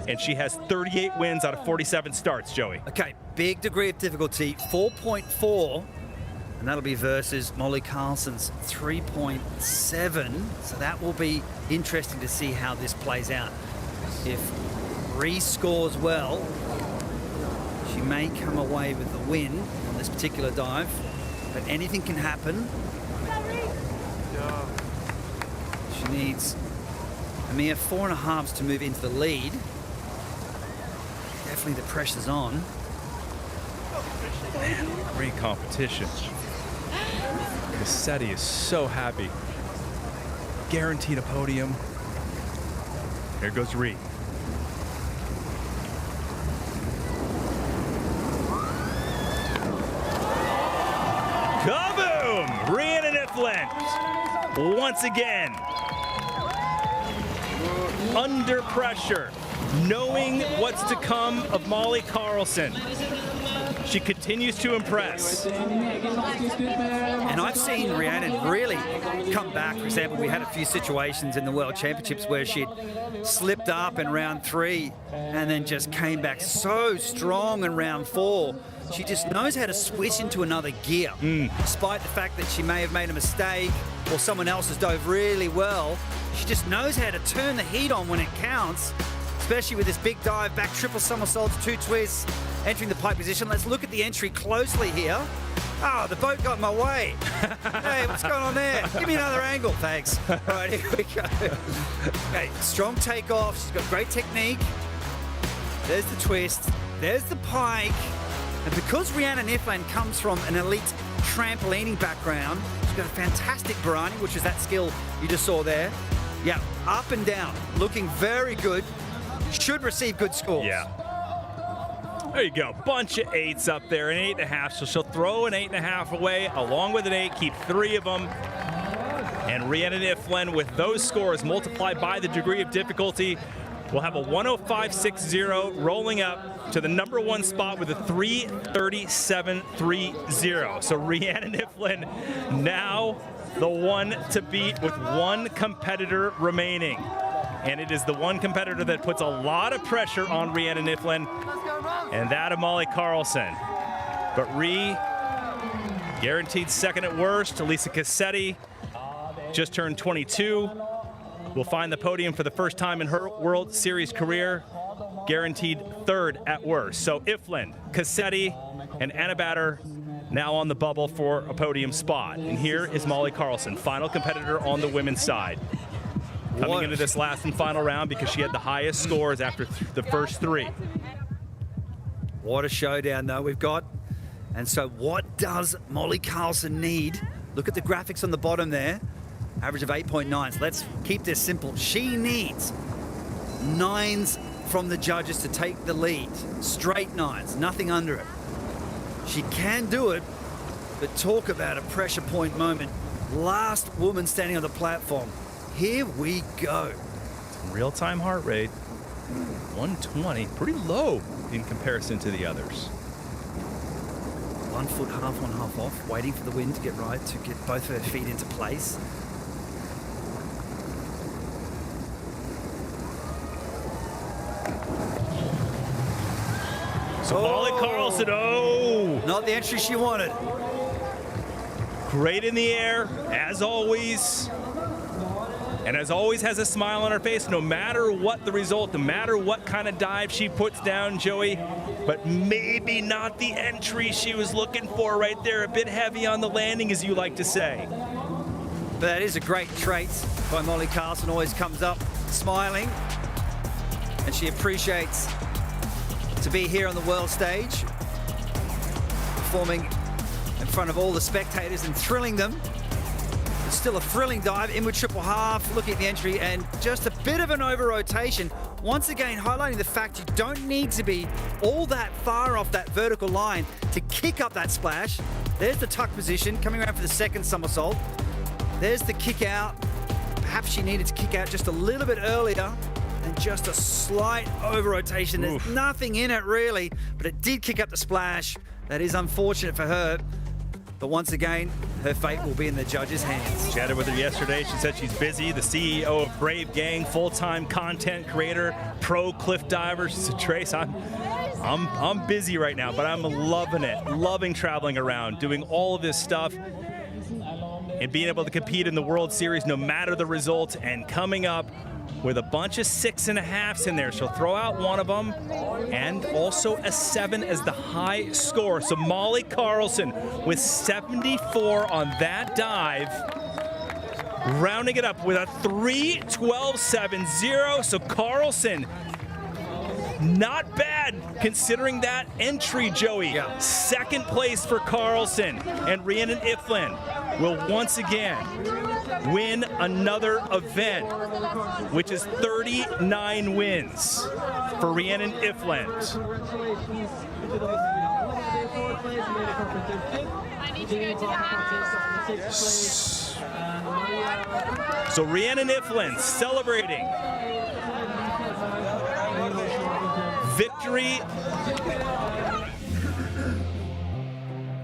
And she has 38 wins out of 47 starts, Joey. Okay, big degree of difficulty, 4.4. And that'll be versus Molly Carlson's 3.7. So that will be interesting to see how this plays out. If Rhee scores well, she may come away with the win on this particular dive. But anything can happen. She needs a mere 4.5s to move into the lead. Definitely the pressure's on. Man, great competition. Cassetti is so happy. Guaranteed a podium. Here goes Rhee. Kaboom! Rhiannon Ifland once again under pressure, knowing what's to come of Molly Carlson. She continues to impress. And I've seen Rhiannon really come back. For example, we had a few situations in the World Championships where she'd slipped up in round 3 and then just came back so strong in round 4. She just knows how to switch into another gear. Despite the fact that she may have made a mistake or someone else has dove really well, she just knows how to turn the heat on when it counts, especially with this big dive, back triple somersaults, 2 twists, entering the pike position. Let's look at the entry closely here. Oh, the boat got in my way. Hey, what's going on there? Give me another angle, thanks. All right, here we go. Okay, strong takeoff. She's got great technique. There's the twist. There's the pike. And because Rhiannon Ifland comes from an elite trampolining background, she's got a fantastic Barani, which is that skill you just saw there. Yeah, up and down, looking very good. Should receive good scores. Yeah. There you go. Bunch of 8s up there, an 8.5. So she'll throw an 8.5 away along with an 8, keep 3 of them. And Rhiannon Ifland, with those scores multiplied by the degree of difficulty, will have a 105.60, rolling up to the #1 spot with a 337.30. So Rhiannon Ifland now the one to beat with 1 competitor remaining. And it is the one competitor that puts a lot of pressure on Rhiannon Ifland, and that of Molly Carlson. But Rhee, guaranteed second at worst. Elisa Cassetti just turned 22. Will find the podium for the first time in her World Series career, guaranteed third at worst. So Ifland, Cassetti, and Anna Batter now on the bubble for a podium spot. And here is Molly Carlson, final competitor on the women's side. Coming into this last and final round because she had the highest scores after the first 3. What a showdown, though, we've got. And so what does Molly Carlson need? Look at the graphics on the bottom there. Average of 8.9. So let's keep this simple. She needs 9s from the judges to take the lead. Straight 9s, nothing under it. She can do it, but talk about a pressure point moment. Last woman standing on the platform. Here we go. Real-time heart rate, 120, pretty low in comparison to the others. 1 foot half on, half off, waiting for the wind to get right to get both her feet into place. So Molly Carlson, Not the entry she wanted. great in the air, as always. And as always has a smile on her face, no matter what the result, no matter what kind of dive she puts down, Joey. But maybe not the entry she was looking for right there. A bit heavy on the landing, as you like to say. But that is a great trait by Molly Carlson. Always comes up smiling. And she appreciates to be here on the world stage, performing in front of all the spectators and thrilling them. It's still a thrilling dive, inward triple half, looking at the entry, and just a bit of an over rotation. Once again, highlighting the fact you don't need to be all that far off that vertical line to kick up that splash. There's the tuck position, coming around for the second somersault. There's the kick out. Perhaps she needed to kick out just a little bit earlier, and just a slight over rotation. There's nothing in it really, but it did kick up the splash. That is unfortunate for her. But once again, her fate will be in the judges' hands. Chatted with her yesterday. She said she's busy. The CEO of Brave Gang, full-time content creator, pro cliff diver. She said, Trace, I'm busy right now, but I'm loving it. Loving traveling around, doing all of this stuff, and being able to compete in the World Series no matter the result. And coming up with a bunch of 6.5s in there. She'll throw out one of them, and also a 7 as the high score. So Molly Carlson with 74 on that dive, rounding it up with a 3:12.70. So Carlson, not bad considering that entry, Joey. Yeah. Second place for Carlson, and Rhiannon Iflin will once again win another event, which is 39 wins for Rhiannon Iflin. So Rhiannon Iflin celebrating victory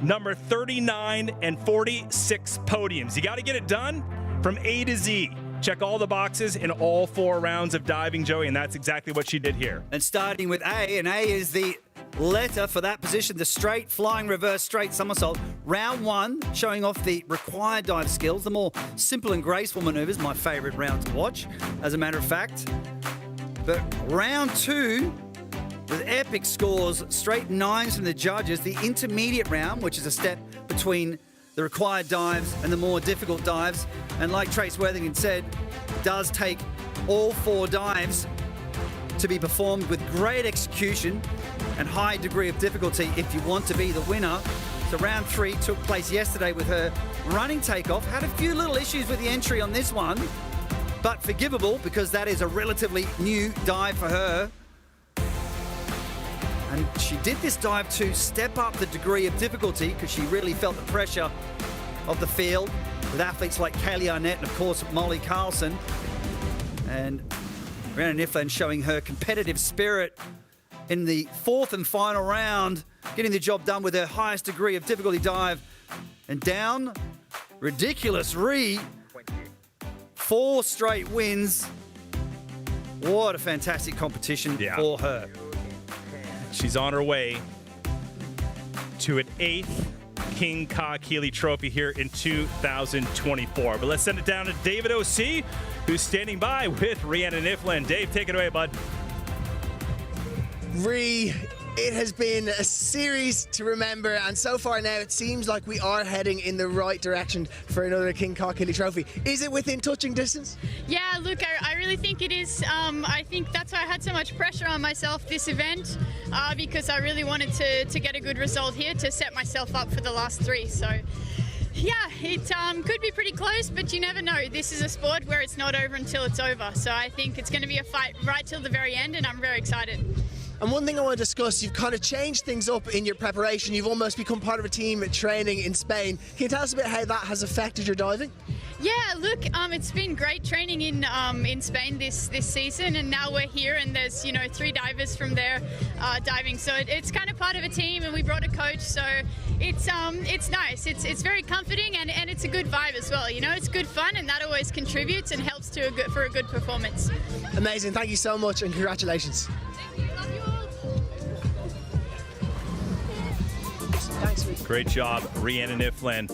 number 39 and 46 podiums. You got to get it done from A to Z. Check all the boxes in all 4 rounds of diving, Joey, and that's exactly what she did here. And starting with A, and A is the letter for that position, the straight flying reverse straight somersault. Round 1, showing off the required dive skills, the more simple and graceful maneuvers, my favorite round to watch, as a matter of fact. But round 2, with epic scores, straight 9s from the judges, the intermediate round, which is a step between the required dives and the more difficult dives. And like Trace Worthington said, does take all 4 dives to be performed with great execution and high degree of difficulty if you want to be the winner. So round 3 took place yesterday with her running takeoff. Had a few little issues with the entry on this one, but forgivable because that is a relatively new dive for her. And she did this dive to step up the degree of difficulty because she really felt the pressure of the field with athletes like Kaylee Arnett and, of course, Molly Carlson. And Rhiannon Iflin showing her competitive spirit in the 4th and final round, getting the job done with her highest degree of difficulty dive. And down, ridiculous 4 straight wins. What a fantastic competition for her. She's on her way to an 8th King Ka Keeley Trophy here in 2024. But let's send it down to David O.C., who's standing by with Rhiannon Iflin. Dave, take it away, bud. It has been a series to remember, and so far now it seems like we are heading in the right direction for another King Ka Keeley Trophy. Is it within touching distance? Yeah, look, I really think it is. I think that's why I had so much pressure on myself this event, because I really wanted to get a good result here to set myself up for the last 3. So yeah, it could be pretty close, but you never know. This is a sport where it's not over until it's over. So I think it's going to be a fight right till the very end, and I'm very excited. And one thing I want to discuss, you've kind of changed things up in your preparation. You've almost become part of a team training in Spain. Can you tell us a bit how that has affected your diving? Yeah, look, it's been great training in Spain this season, and now we're here, and there's 3 divers from there diving. So it's kind of part of a team, and we brought a coach, so it's nice. It's very comforting, and it's a good vibe as well. It's good fun, and that always contributes and helps for a good performance. Amazing, thank you so much, and congratulations. Thank you, love you all. Thanks, Reece. Great job, Rhiannon Iflin.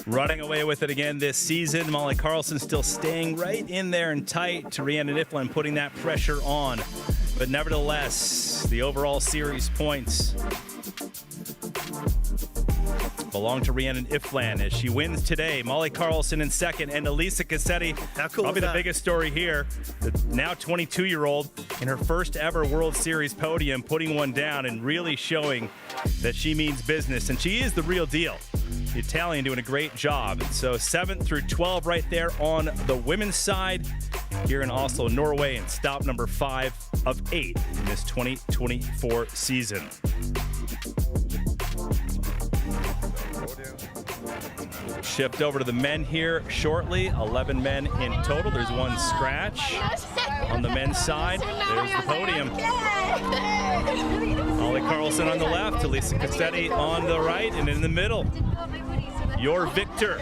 Running away with it again this season. Molly Carlson still staying right in there and tight to Rhiannon Iflin, putting that pressure on. But nevertheless, the overall series points belong to Rhiannon Iflin as she wins today. Molly Carlson in second, and Elisa Cassetti, How cool probably is the that? biggest story here. The now 22-year-old in her first ever World Series podium, putting one down and really showing that she means business, and she is the real deal. The Italian doing a great job. And so 7th through 12 right there on the women's side here in Oslo, Norway, and stop number 5 of 8 in this 2024 season. Shift over to the men here shortly. 11 men in total. There's one scratch on the men's side. There's the podium. Molly Carlson on the left, Elisa Cassetti on the right, and in the middle, your victor,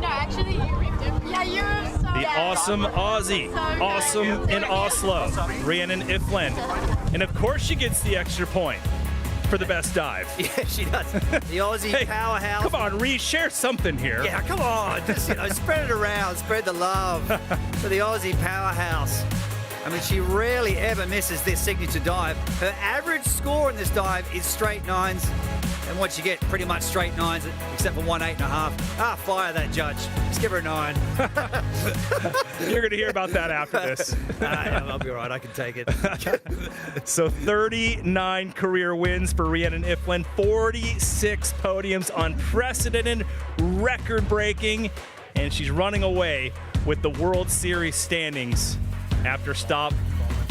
No, actually, you ripped it. Yeah, you're so the awesome Aussie, awesome in Oslo, Rhiannon Iflin. And of course she gets the extra point for the best dive. Yeah, she does. The Aussie powerhouse. Come on, Reece, share something here. Yeah, come on. Just, spread it around. Spread the love for the Aussie powerhouse. I mean, she rarely ever misses this signature dive. Her average score in this dive is straight 9s. And what you get, pretty much straight 9s, except for one 8.5. Ah, fire that judge. Just give her a 9. You're going to hear about that after this. I'll be all right. I can take it. So 39 career wins for Rhiannon Iflin, 46 podiums, unprecedented, record-breaking, and she's running away with the World Series standings after stop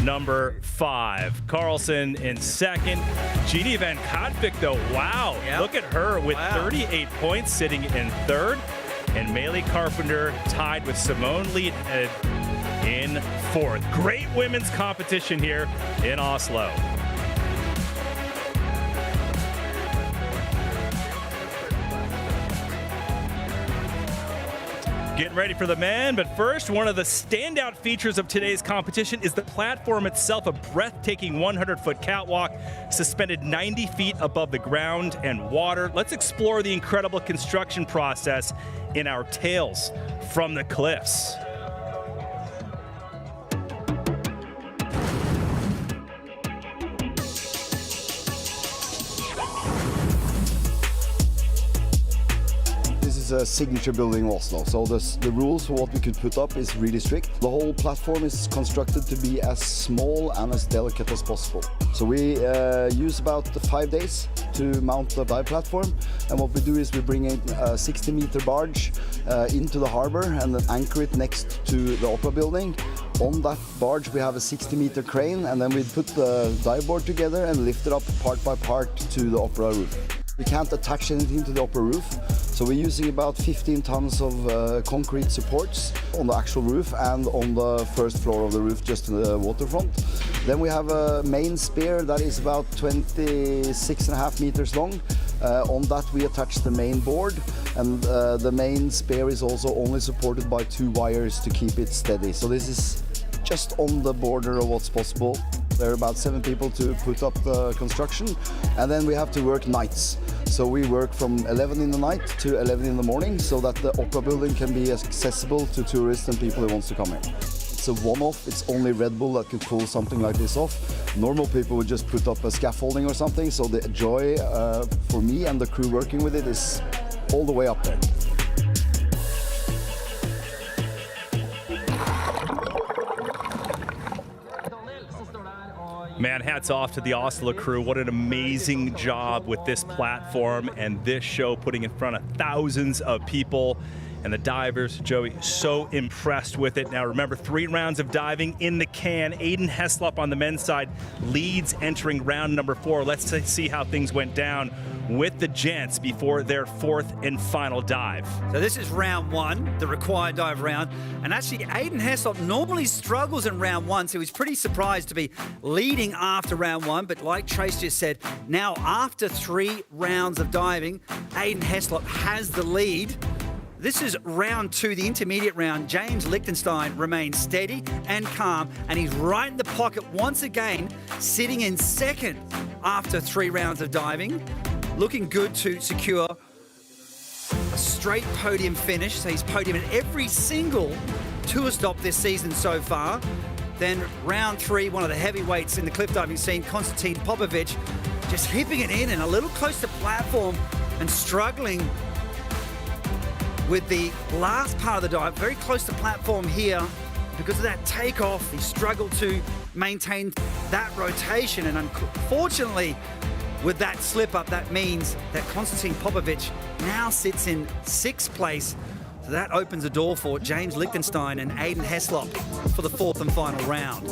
number 5. Carlson in second. Jeannie Van Kotvik, though, wow. Yep. Look at her with Wow. 38 points sitting in third. And Maylee Carpenter tied with Simone Leathead in fourth. Great women's competition here in Oslo. Getting ready for the men, but first, one of the standout features of today's competition is the platform itself, a breathtaking 100-foot catwalk suspended 90 feet above the ground and water. Let's explore the incredible construction process in our Tales from the Cliffs. This is a signature building in Oslo, so the rules for what we could put up is really strict. The whole platform is constructed to be as small and as delicate as possible. So we use about 5 days to mount the dive platform, and what we do is we bring in a 60-meter barge into the harbor and then anchor it next to the opera building. On that barge we have a 60-meter crane, and then we put the dive board together and lift it up part by part to the opera roof. We can't attach anything to the upper roof, so we're using about 15 tons of concrete supports on the actual roof and on the first floor of the roof, just in the waterfront. Then we have a main spear that is about 26.5 meters long. On that we attach the main board, and the main spear is also only supported by 2 wires to keep it steady. So this is just on the border of what's possible. There are about 7 people to put up the construction, and then we have to work nights. So we work from 11 in the night to 11 in the morning so that the opera building can be accessible to tourists and people who wants to come here. It's a one-off, it's only Red Bull that could pull something like this off. Normal people would just put up a scaffolding or something, so the joy for me and the crew working with it is all the way up there. Man, hats off to the Oslo crew. What an amazing job with this platform and this show, putting in front of thousands of people. And the divers, Joey, so impressed with it. Now remember, 3 rounds of diving in the can. Aiden Heslop on the men's side leads entering round number 4. Let's see how things went down with the gents before their 4th and final dive. So this is round 1, the required dive round. And actually, Aiden Heslop normally struggles in round 1, so he's pretty surprised to be leading after round 1. But like Trace just said, now after 3 rounds of diving, Aiden Heslop has the lead. This is round 2, the intermediate round. James Lichtenstein remains steady and calm, and he's right in the pocket once again, sitting in second after 3 rounds of diving. looking good to secure a straight podium finish. So he's podiumed at every single tour stop this season so far. Then round 3, one of the heavyweights in the cliff diving scene, Konstantin Popovic, just hipping it in and a little close to platform and struggling with the last part of the dive, very close to platform here. Because of that takeoff, he struggled to maintain that rotation, and unfortunately, with that slip up, that means that Konstantin Popovic now sits in 6th place. So that opens the door for James Lichtenstein and Aiden Heslop for the 4th and final round.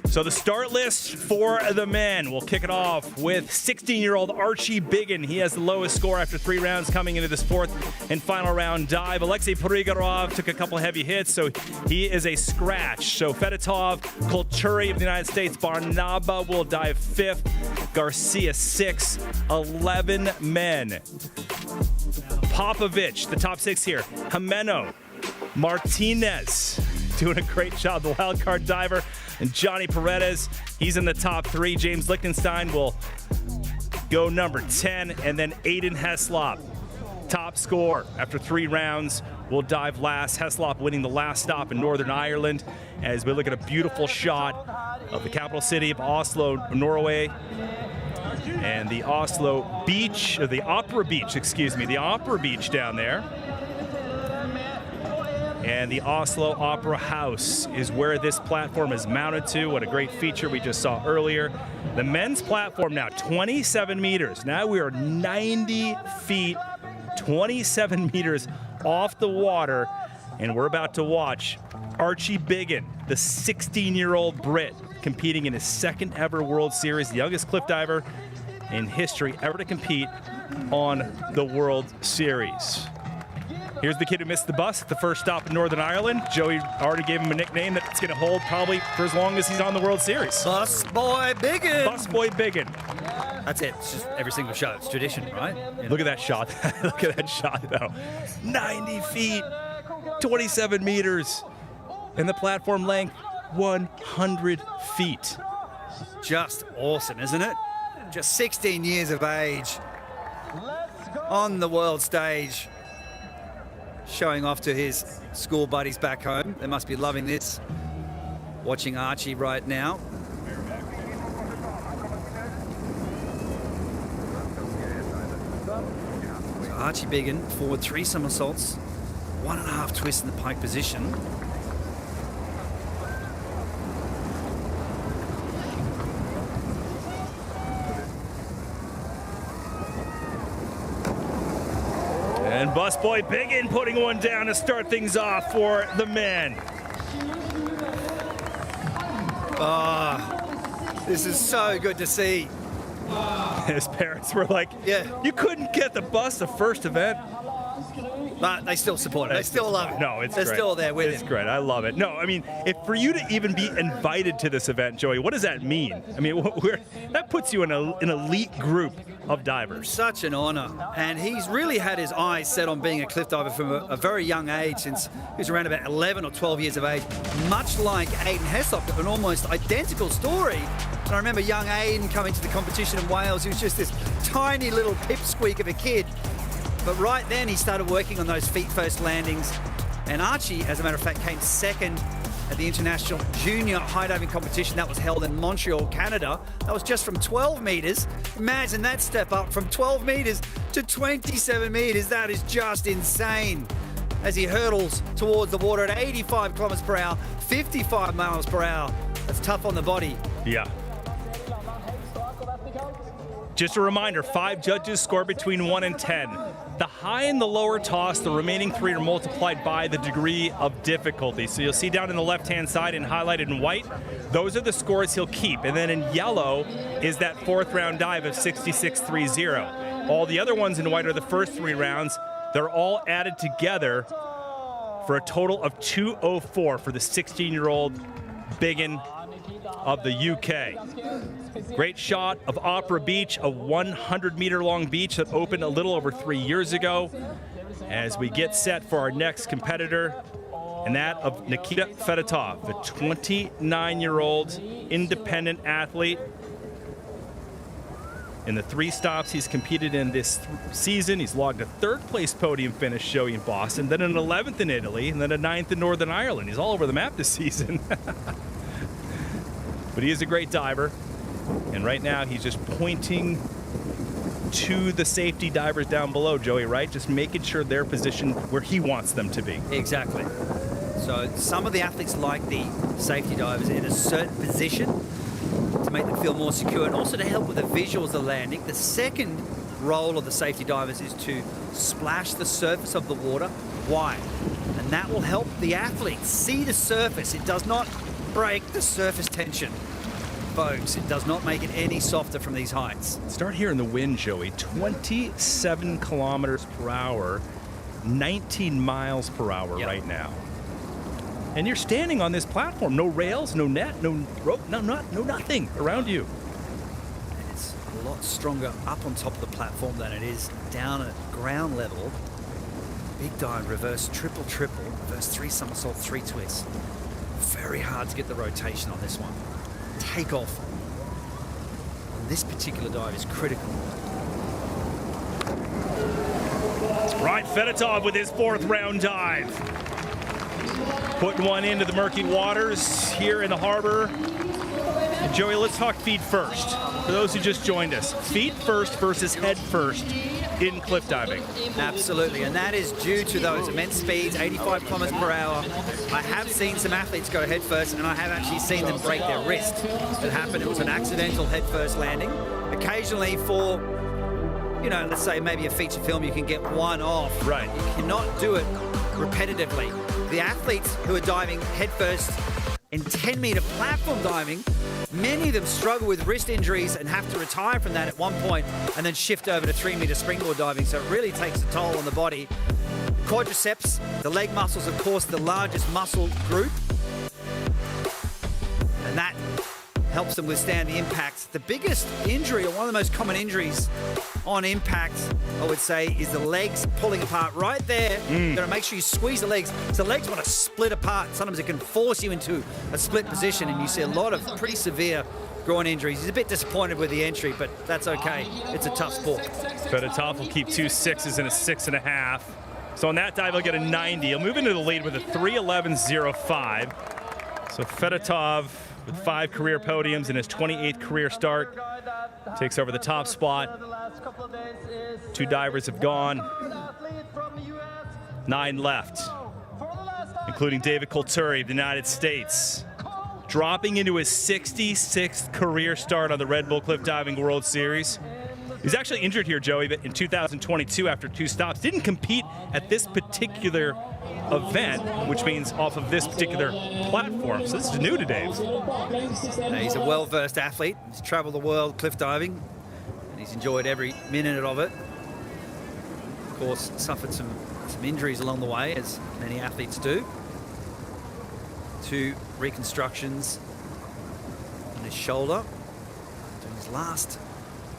So the start list for the men, we'll kick it off with 16-year-old Archie Biggin. He has the lowest score after 3 rounds coming into this 4th and final round dive. Alexei Porygorov took a couple heavy hits, so he is a scratch. So Fedotov, Kulturi of the United States, Barnaba will dive 5th, Garcia 6th, 11 men. Popovic, the top 6 here. Jimeno, Martinez, doing a great job, the wild card diver. And Johnny Paredes, he's in the top 3. James Lichtenstein will go number 10. And then Aiden Heslop, top score after 3 rounds, will dive last. Heslop winning the last stop in Northern Ireland as we look at a beautiful shot of the capital city of Oslo, Norway. And the Oslo beach, or the Opera Beach, excuse me, the Opera Beach down there. And the Oslo Opera House is where this platform is mounted to. What a great feature we just saw earlier. The men's platform now 27 meters. Now we are 90 feet, 27 meters off the water. And we're about to watch Archie Biggin, the 16-year-old Brit, competing in his 2nd ever World Series, the youngest cliff diver in history ever to compete on the World Series. Here's the kid who missed the bus at the first stop in Northern Ireland. Joey already gave him a nickname that's going to hold probably for as long as he's on the World Series. Bus Boy Biggin. Bus Boy Biggin. That's it. It's just every single shot. It's tradition, right? Look at that shot. Look at that shot, though. 90 feet, 27 meters, and the platform length, 100 feet. Just awesome, isn't it? Just 16 years of age on the world stage, showing off to his school buddies back home. They must be loving this, watching Archie right now. So Archie Biggin, forward 3 somersaults, 1.5 twists in the pike position. And Busboy Biggin putting one down to start things off for the men. This is so good to see. His parents were like, Yeah. You couldn't get the bus the first event. But they still support it. They still love it. No, it's They're great. still there with It's him. great. I love it. No, I mean, if for you to even be invited to this event, Joey, what does that mean? I mean, that puts you in an elite group of divers. Such an honor. And he's really had his eyes set on being a cliff diver from a very young age, since he was around about 11 or 12 years of age. Much like Aiden Heslop, an almost identical story. And I remember young Aiden coming to the competition in Wales. He was just this tiny little pipsqueak of a kid. But right then he started working on those feet first landings. And Archie, as a matter of fact, came 2nd at the International Junior High Diving Competition that was held in Montreal, Canada. That was just from 12 meters. Imagine that step up from 12 meters to 27 meters. That is just insane. As he hurdles towards the water at 85 kilometers per hour, 55 miles per hour. That's tough on the body. Yeah. Just a reminder, 5 judges score between 1 and 10. The high and the lower toss, the remaining 3 are multiplied by the degree of difficulty. So you'll see down in the left-hand side and highlighted in white, those are the scores he'll keep. And then in yellow is that 4th round dive of 66.30. All the other ones in white are the first 3 rounds. They're all added together for a total of 204 for the 16-year-old Biggin of the UK. Great shot of Opera Beach, a 100-meter-long beach that opened a little over 3 years ago. As we get set for our next competitor, and that of Nikita Fedotov, the 29-year-old independent athlete. In the 3 stops he's competed in this season, he's logged a 3rd place podium finish, Joey, in Boston, then an 11th in Italy, and then a 9th in Northern Ireland. He's all over the map this season. But he is a great diver. And right now he's just pointing to the safety divers down below, Joey, right? Just making sure they're positioned where he wants them to be. Exactly. So some of the athletes like the safety divers in a certain position to make them feel more secure and also to help with the visuals of the landing. The second role of the safety divers is to splash the surface of the water wide. And that will help the athletes see the surface. It does not break the surface tension. Folks, it does not make it any softer from these heights. Start hearing the wind, Joey. 27 kilometers per hour, 19 miles per hour right now. And you're standing on this platform. No rails, no net, no rope, no nothing around you. And it's a lot stronger up on top of the platform than it is down at ground level. Big dive, reverse, triple, reverse 3 somersault, 3 twists. Very hard to get the rotation on this one. Takeoff on this particular dive is critical. Right, Fedotov with his 4th round dive. Putting one into the murky waters here in the harbor. And Joey, let's talk feet first. For those who just joined us, feet first versus head first in cliff diving. Absolutely, and that is due to those immense speeds, 85 kilometers per hour. I have seen some athletes go head first, and I have actually seen them break their wrist. It happened, it was an accidental head first landing. Occasionally for, you know, let's say maybe a feature film, you can get one off. Right. You cannot do it repetitively. The athletes who are diving head first in 10-meter platform diving, many of them struggle with wrist injuries and have to retire from that at one point and then shift over to 3-meter springboard diving. So it really takes a toll on the body. Quadriceps, the leg muscles, of course, the largest muscle group. And that helps them withstand the impact. The biggest injury, or one of the most common injuries on impact, I would say, is the legs pulling apart right there. You've got to make sure you squeeze the legs. So the legs want to split apart. Sometimes it can force you into a split position, and you see a lot of pretty severe groin injuries. He's a bit disappointed with the entry, but that's okay. It's a tough sport. Fedotov will keep 2 6s and a 6.5. So on that dive, he'll get a 90. He'll move into the lead with a 3:11.05. So Fedotov, with 5 career podiums in his 28th career start, takes over the top spot. 2 divers have gone. 9 left, including David Coulturi of the United States, dropping into his 66th career start on the Red Bull Cliff Diving World Series. He's actually injured here, Joey, but in 2022 after 2 stops. Didn't compete at this particular event, which means off of this particular platform. So this is new to Dave. He's a well-versed athlete. He's traveled the world cliff diving, and he's enjoyed every minute of it. Of course, suffered some injuries along the way, as many athletes do. 2 reconstructions on his shoulder. Doing his last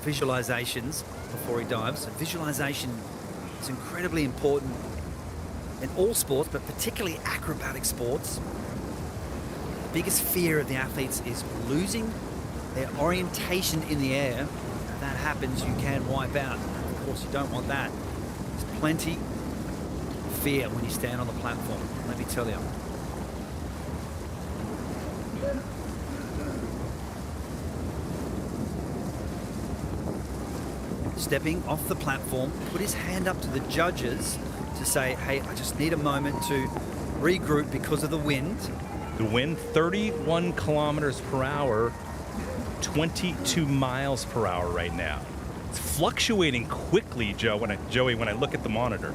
visualizations before he dives. So visualization is incredibly important in all sports, but particularly acrobatic sports. The biggest fear of the athletes is losing their orientation in the air. If that happens, you can wipe out. Of course, you don't want that. There's plenty of fear when you stand on the platform, let me tell you. Stepping off the platform, put his hand up to the judges to say, hey, I just need a moment to regroup because of the wind. The wind, 31 kilometers per hour, 22 miles per hour right now. It's fluctuating quickly, Joey, when I look at the monitor.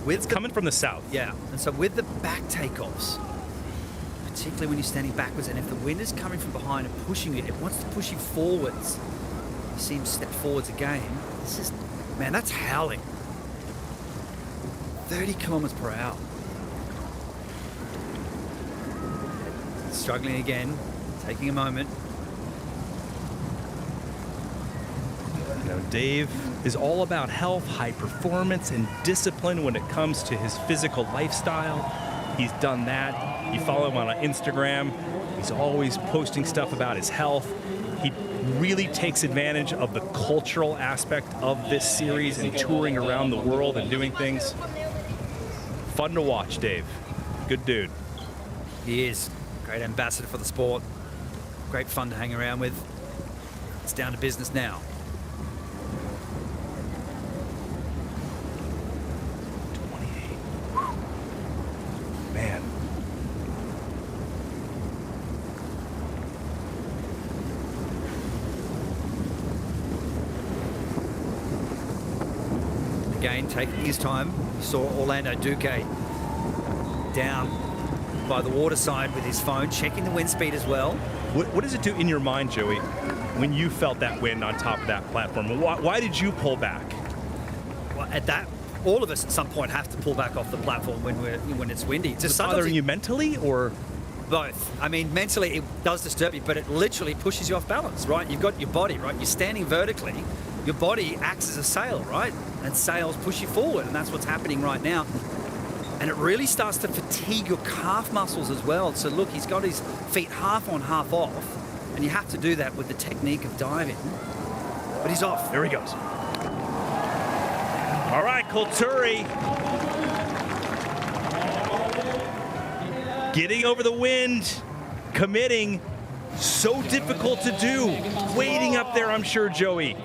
It's coming from the south. Yeah, and so with the back takeoffs, particularly when you're standing backwards, and if the wind is coming from behind and pushing you, it wants to push you forwards. You see him step forwards again. This is, man, that's howling. 30 kilometers per hour. Struggling again, taking a moment. You know, Dave is all about health, high performance, and discipline when it comes to his physical lifestyle. He's done that. You follow him on Instagram. He's always posting stuff about his health. He really takes advantage of the cultural aspect of this series and touring around the world and doing things. Fun to watch, Dave. Good dude. He is. Great ambassador for the sport. Great fun to hang around with. It's down to business now. Man. Again, taking his time. You saw Orlando Duque down by the waterside with his phone, checking the wind speed as well. What does it do in your mind, Joey, when you felt that wind on top of that platform? Why did you pull back? Well, at that, all of us at some point have to pull back off the platform when it's windy. Is it bothering you mentally, or? Both. I mean, mentally it does disturb you, but it literally pushes you off balance, right? You've got your body, right? You're standing vertically. Your body acts as a sail, right? And sails push you forward, and that's what's happening right now. And it really starts to fatigue your calf muscles as well. So look, he's got his feet half on, half off, and you have to do that with the technique of diving. But he's off. There he goes. All right, Kulturi. Getting over the wind, committing. So difficult to do. Waiting up there, I'm sure, Joey.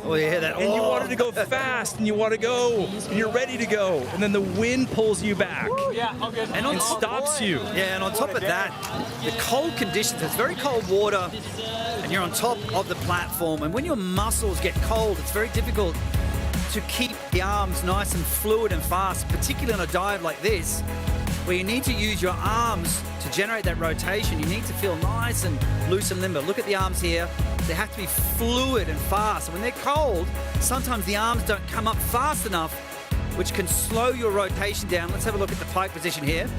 Oh, you hear that? And you wanted to go fast, and you want to go, and you're ready to go, and then the wind pulls you back and stops you. Yeah, and on top of that, the cold conditions, it's very cold water, and you're on top of the platform, and when your muscles get cold, it's very difficult to keep the arms nice and fluid and fast, particularly on a dive like this, where you need to use your arms to generate that rotation. You need to feel nice and loose and limber. Look at the arms here. They have to be fluid and fast. And when they're cold, sometimes the arms don't come up fast enough, which can slow your rotation down. Let's have a look at the pike position here.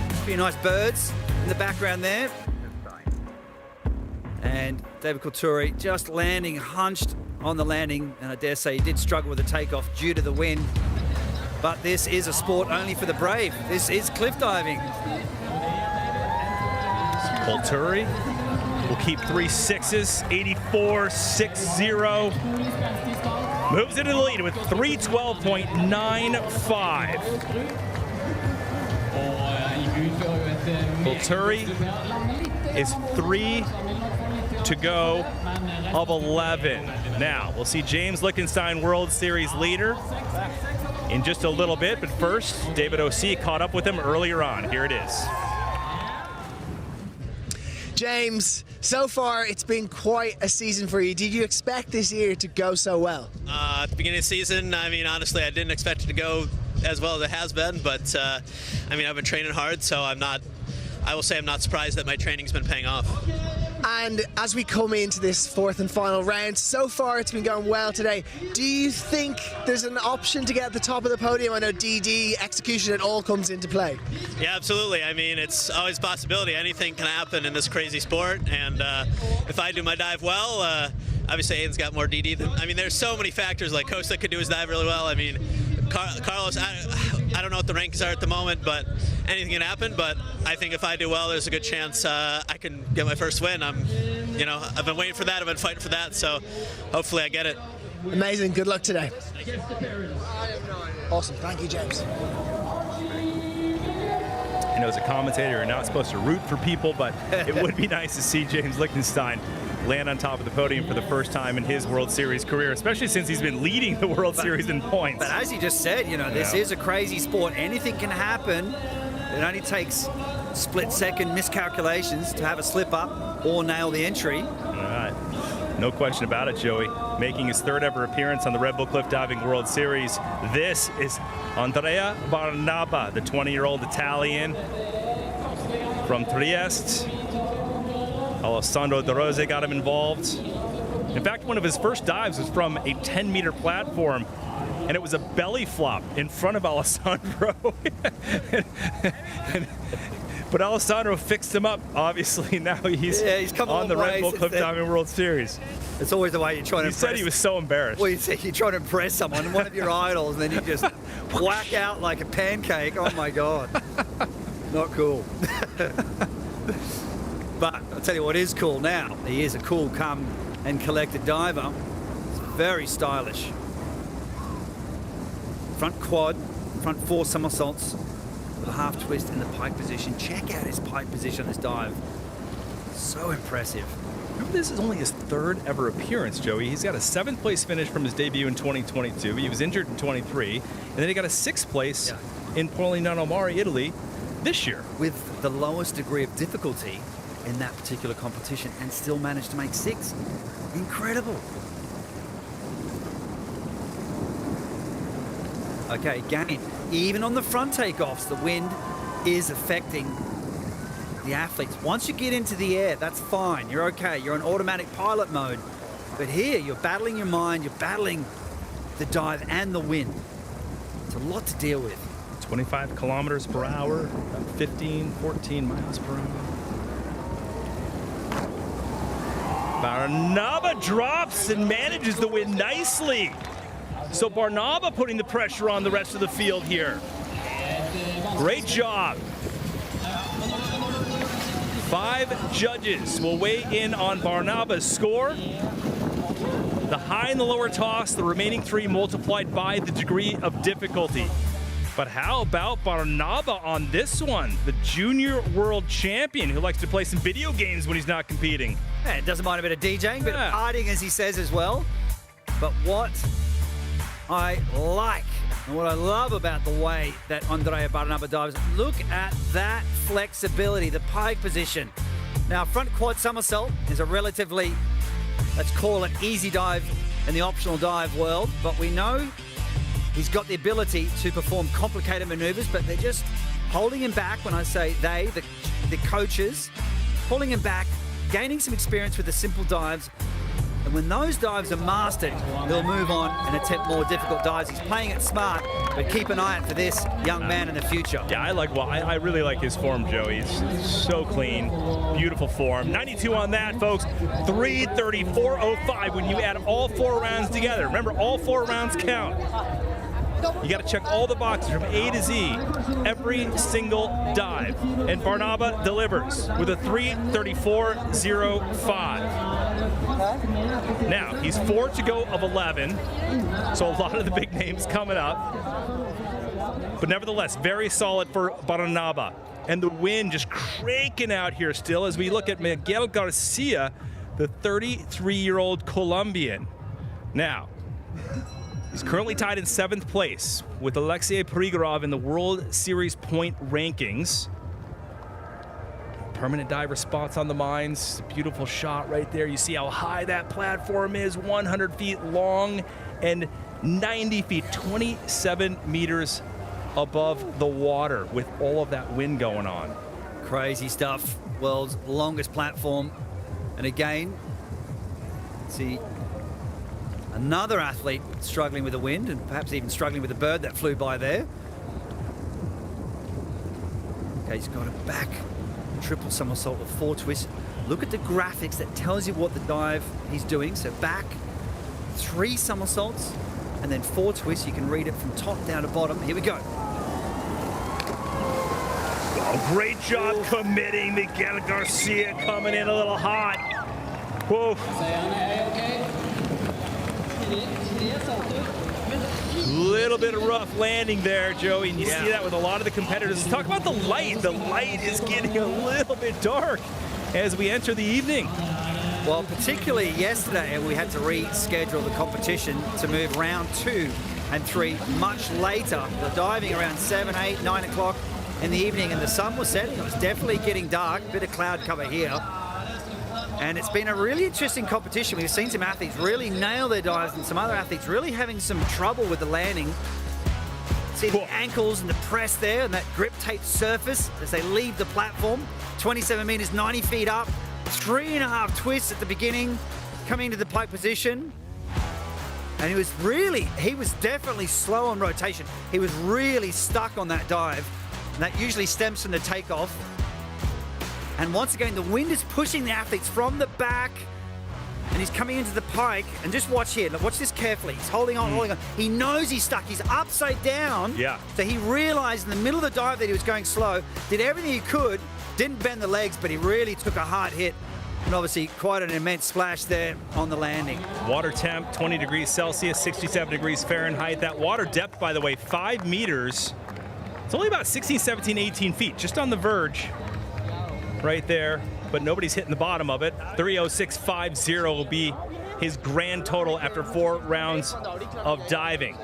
A few nice birds in the background there. And David Kulturi just landing, hunched on the landing. And I dare say he did struggle with the takeoff due to the wind. But this is a sport only for the brave. This is cliff diving. Kulturi will keep 3 6s, 84.60. Moves into the lead with 312.95. Kulturi is 3 to go of 11. Now, we'll see James Lichtenstein, World Series leader, in just a little bit. But first, David O.C. caught up with him earlier on. Here it is. James, so far it's been quite a season for you. Did you expect this year to go so well? At the beginning of the season, I mean, honestly, I didn't expect it to go as well as it has been, but I mean, I've been training hard, so I will say I'm not surprised that my training's been paying off. And as we come into this fourth and final round, so far it's been going well today. Do you think there's an option to get at the top of the podium? I know DD, execution, it all comes into play. Yeah, absolutely. I mean, it's always a possibility. Anything can happen in this crazy sport, and if I do my dive well, obviously Aiden's got more DD than, I mean, there's so many factors. Like Costa could do his dive really well. I mean, Carlos, I don't know what the rankings are at the moment, but anything can happen. But I think if I do well, there's a good chance I can get my first win. I've been waiting for that. I've been fighting for that. So hopefully I get it. Amazing. Good luck today. Awesome. Thank you, James. You know, as a commentator, you're not supposed to root for people, but it would be nice to see James Lichtenstein land on top of the podium for the first time in his World Series career, especially since he's been leading the World Series in points. But as he just said, this is a crazy sport. Anything can happen. It only takes split-second miscalculations to have a slip-up or nail the entry. All right. No question about it, Joey. Making his third ever appearance on the Red Bull Cliff Diving World Series. This is Andrea Barnaba, the 20-year-old Italian from Trieste. Alessandro De Rose got him involved. In fact, one of his first dives was from a 10-meter platform, and it was a belly flop in front of Alessandro. But Alessandro fixed him up, obviously. Now he's on the Red Bull Cliff Diving World Series. It's always the way you're trying to impress. He said he was so embarrassed. Well, you're trying to impress someone, one of your idols, and then you just whack out like a pancake. Oh, my God. Not cool. But I'll tell you what is cool now. He is a cool, calm and collected diver. He's very stylish. Front quad, front 4 somersaults, a half twist in the pike position. Check out his pike position on this dive. So impressive. Remember, this is only his 3rd ever appearance, Joey. He's got a 7th place finish from his debut in 2022. He was injured in 23, and then he got a 6th place in Polignano Mare, Italy, this year. With the lowest degree of difficulty in that particular competition, and still managed to make 6. Incredible. Okay, again, even on the front takeoffs, the wind is affecting the athletes. Once you get into the air, that's fine. You're okay. You're in automatic pilot mode. But here, you're battling your mind. You're battling the dive and the wind. It's a lot to deal with. 25 kilometers per hour, about 15, 14 miles per hour. Barnaba drops and manages the win nicely. So Barnaba putting the pressure on the rest of the field here. Great job. 5 judges will weigh in on Barnaba's score. The high and the lower toss, the remaining 3 multiplied by the degree of difficulty. But how about Barnaba on this one? The junior world champion who likes to play some video games when he's not competing. Yeah, it doesn't mind a bit of DJing, a bit of partying, as he says as well. But what I like and what I love about the way that Andrea Barnaba dives, look at that flexibility, the pike position. Now, front quad somersault is a relatively, let's call it easy dive in the optional dive world, but we know he's got the ability to perform complicated maneuvers, but they're just holding him back. When I say they, the coaches, pulling him back, gaining some experience with the simple dives. And when those dives are mastered, they'll move on and attempt more difficult dives. He's playing it smart, but keep an eye out for this young man in the future. Yeah, I really like his form, Joey. He's so clean, beautiful form. 92 on that, folks. 3:34.05 when you add all 4 rounds together. Remember, all 4 rounds count. You got to check all the boxes from A to Z, every single dive. And Barnaba delivers with a 3:34.05. Now, he's 4 to go of 11, so a lot of the big names coming up. But nevertheless, very solid for Barnaba. And the wind just cranking out here still as we look at Miguel Garcia, the 33-year-old Colombian. Now, he's currently tied in 7th place with Alexei Prigorov in the World Series point rankings. Permanent diver spots on the mines. Beautiful shot right there. You see how high that platform is, 100 feet long and 90 feet, 27 meters above the water with all of that wind going on. Crazy stuff. World's longest platform. And again, see another athlete struggling with the wind and perhaps even struggling with the bird that flew by there. Okay, he's got it back. Triple somersault with 4 twists. Look at the graphics that tells you what the dive he's doing. So back, 3 somersaults, and then 4 twists. You can read it from top down to bottom. Here we go. Oh, great job committing. Miguel Garcia coming in a little hot. Whoa. Little bit of rough landing there, Joey, and you see that with a lot of the competitors. Let's talk about the light. The light is getting a little bit dark as we enter the evening. Well, particularly yesterday, we had to reschedule the competition to move round 2 and 3 much later. The diving around 7, 8, 9 o'clock in the evening, and the sun was setting. It was definitely getting dark. Bit of cloud cover here. And it's been a really interesting competition. We've seen some athletes really nail their dives and some other athletes really having some trouble with the landing. See the ankles and the press there and that grip tape surface as they leave the platform. 27 meters, 90 feet up. 3.5 twists at the beginning, coming into the pike position. And he was definitely slow on rotation. He was really stuck on that dive. And that usually stems from the takeoff. And once again, the wind is pushing the athletes from the back and he's coming into the pike, and just watch here. Look, watch this carefully. He's holding on, holding on. He knows he's stuck. He's upside down. Yeah. So he realized in the middle of the dive that he was going slow, did everything he could, didn't bend the legs, but he really took a hard hit. And obviously quite an immense splash there on the landing. Water temp, 20 degrees Celsius, 67 degrees Fahrenheit. That water depth, by the way, 5 meters. It's only about 16, 17, 18 feet, just on the verge right there, but nobody's hitting the bottom of it. 306.50 will be his grand total after 4 rounds of diving.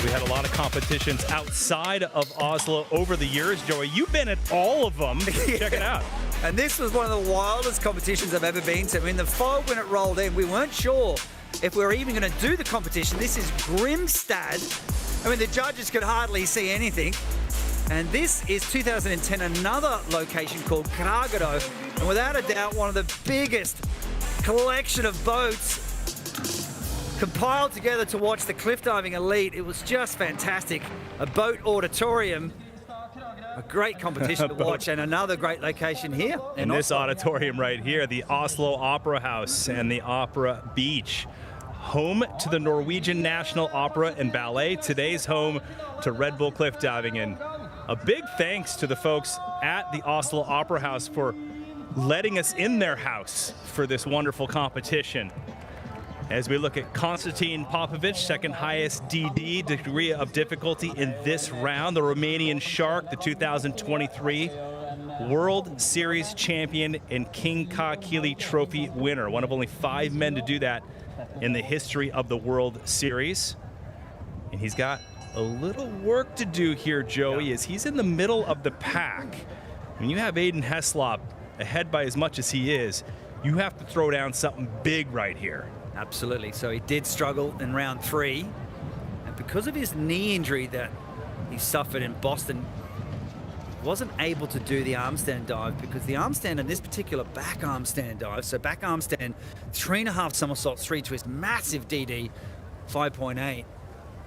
We had a lot of competitions outside of Oslo over the years. Joey, you've been at all of them. Check it out. And this was one of the wildest competitions I've ever been to. I mean, the fog when it rolled in, we weren't sure if we were even going to do the competition. This is Grimstad. I mean, the judges could hardly see anything. And this is 2010, another location called Kragerø. And without a doubt, one of the biggest collection of boats compiled together to watch the cliff diving elite. It was just fantastic. A boat auditorium, a great competition to watch, and another great location here in this auditorium right here, the Oslo Opera House and the Opera Beach. Home to the Norwegian National Opera and Ballet. Today's home to Red Bull cliff diving. And a big thanks to the folks at the Oslo Opera House for letting us in their house for this wonderful competition. As we look at Konstantin Popovic, second highest DD degree of difficulty in this round, the Romanian Shark, the 2023 World Series champion and King Kahkili Trophy winner, one of only 5 men to do that in the history of the World Series. And he's got a little work to do here, Joey, as he's in the middle of the pack. When you have Aiden Heslop ahead by as much as he is, you have to throw down something big right here. Absolutely. So he did struggle in round 3. And because of his knee injury that he suffered in Boston, he wasn't able to do the arm stand dive, because the arm stand in this particular back arm stand dive, so back arm stand, 3.5 somersaults, 3 twists, massive DD, 5.8.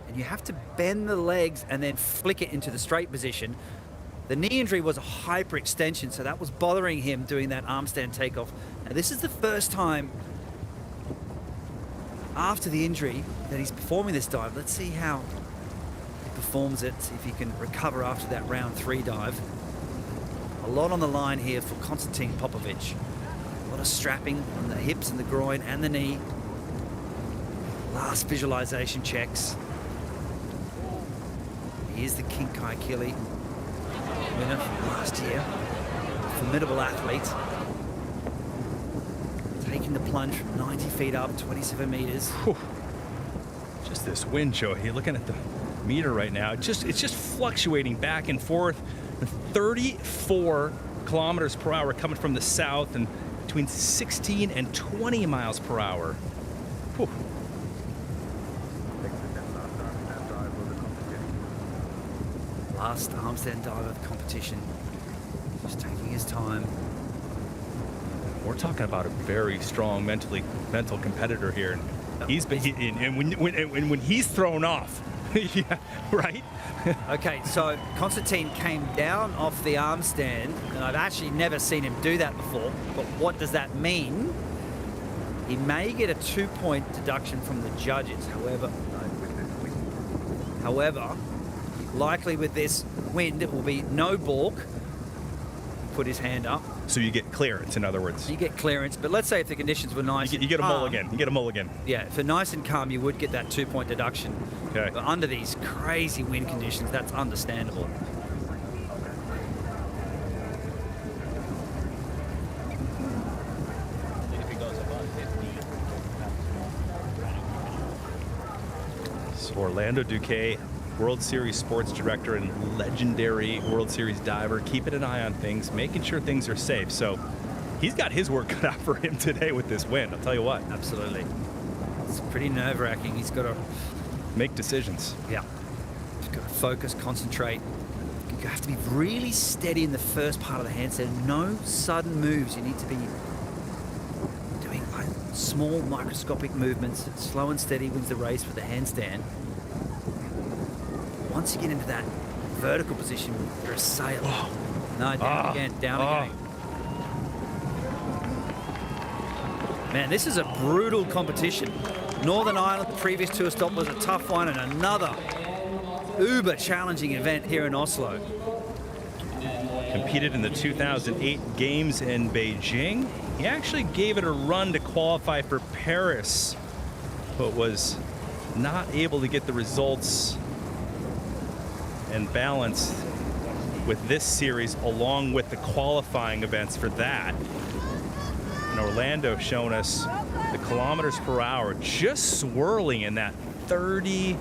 And you have to bend the legs and then flick it into the straight position. The knee injury was a hyperextension, so that was bothering him doing that arm stand takeoff. Now, this is the first time after the injury that he's performing this dive. Let's see how he performs it, see if he can recover after that round 3 dive. A lot on the line here for Konstantin Popovic. A lot of strapping on the hips and the groin and the knee. Last visualization checks. He is the King Kahkili winner from last year. Formidable athlete. Taking the plunge from 90 feet up, 27 meters. Whew. Just this wind, Joe. You're looking at the meter right now. It's just fluctuating back and forth. 34 kilometers per hour coming from the south, and between 16 and 20 miles per hour. Whew. Last arm stand dive of the competition. Just taking his time. We're talking about a very strong mental competitor here. He's been, and when he's thrown off, yeah, right? Okay, so Konstantin came down off the arm stand, and I've actually never seen him do that before. But what does that mean? He may get a 2-point deduction from the judges. However, likely with this wind, it will be no balk. Put his hand up. So you get clearance, in other words. You get clearance, but let's say if the conditions were nice, you get a mulligan. You get a mulligan. Yeah, if they're nice and calm, you would get that 2-point deduction. Okay. But under these crazy wind conditions, that's understandable. So Orlando Duque, World Series sports director and legendary World Series diver, keeping an eye on things, making sure things are safe. So he's got his work cut out for him today with this wind, I'll tell you what. Absolutely. It's pretty nerve-wracking. He's got to make decisions. Yeah. He's got to focus, concentrate. You have to be really steady in the first part of the handstand. No sudden moves. You need to be doing like small microscopic movements. Slow and steady wins the race for the handstand. once you get into that vertical position, you're a sailor. No, down again, down again. Man, this is a brutal competition. Northern Ireland, the previous tour stop, was a tough one, and another uber challenging event here in Oslo. Competed in the 2008 Games in Beijing. He actually gave it a run to qualify for Paris, but was not able to get the results and balance with this series along with the qualifying events for that. And Orlando showing us the kilometers per hour just swirling in that 30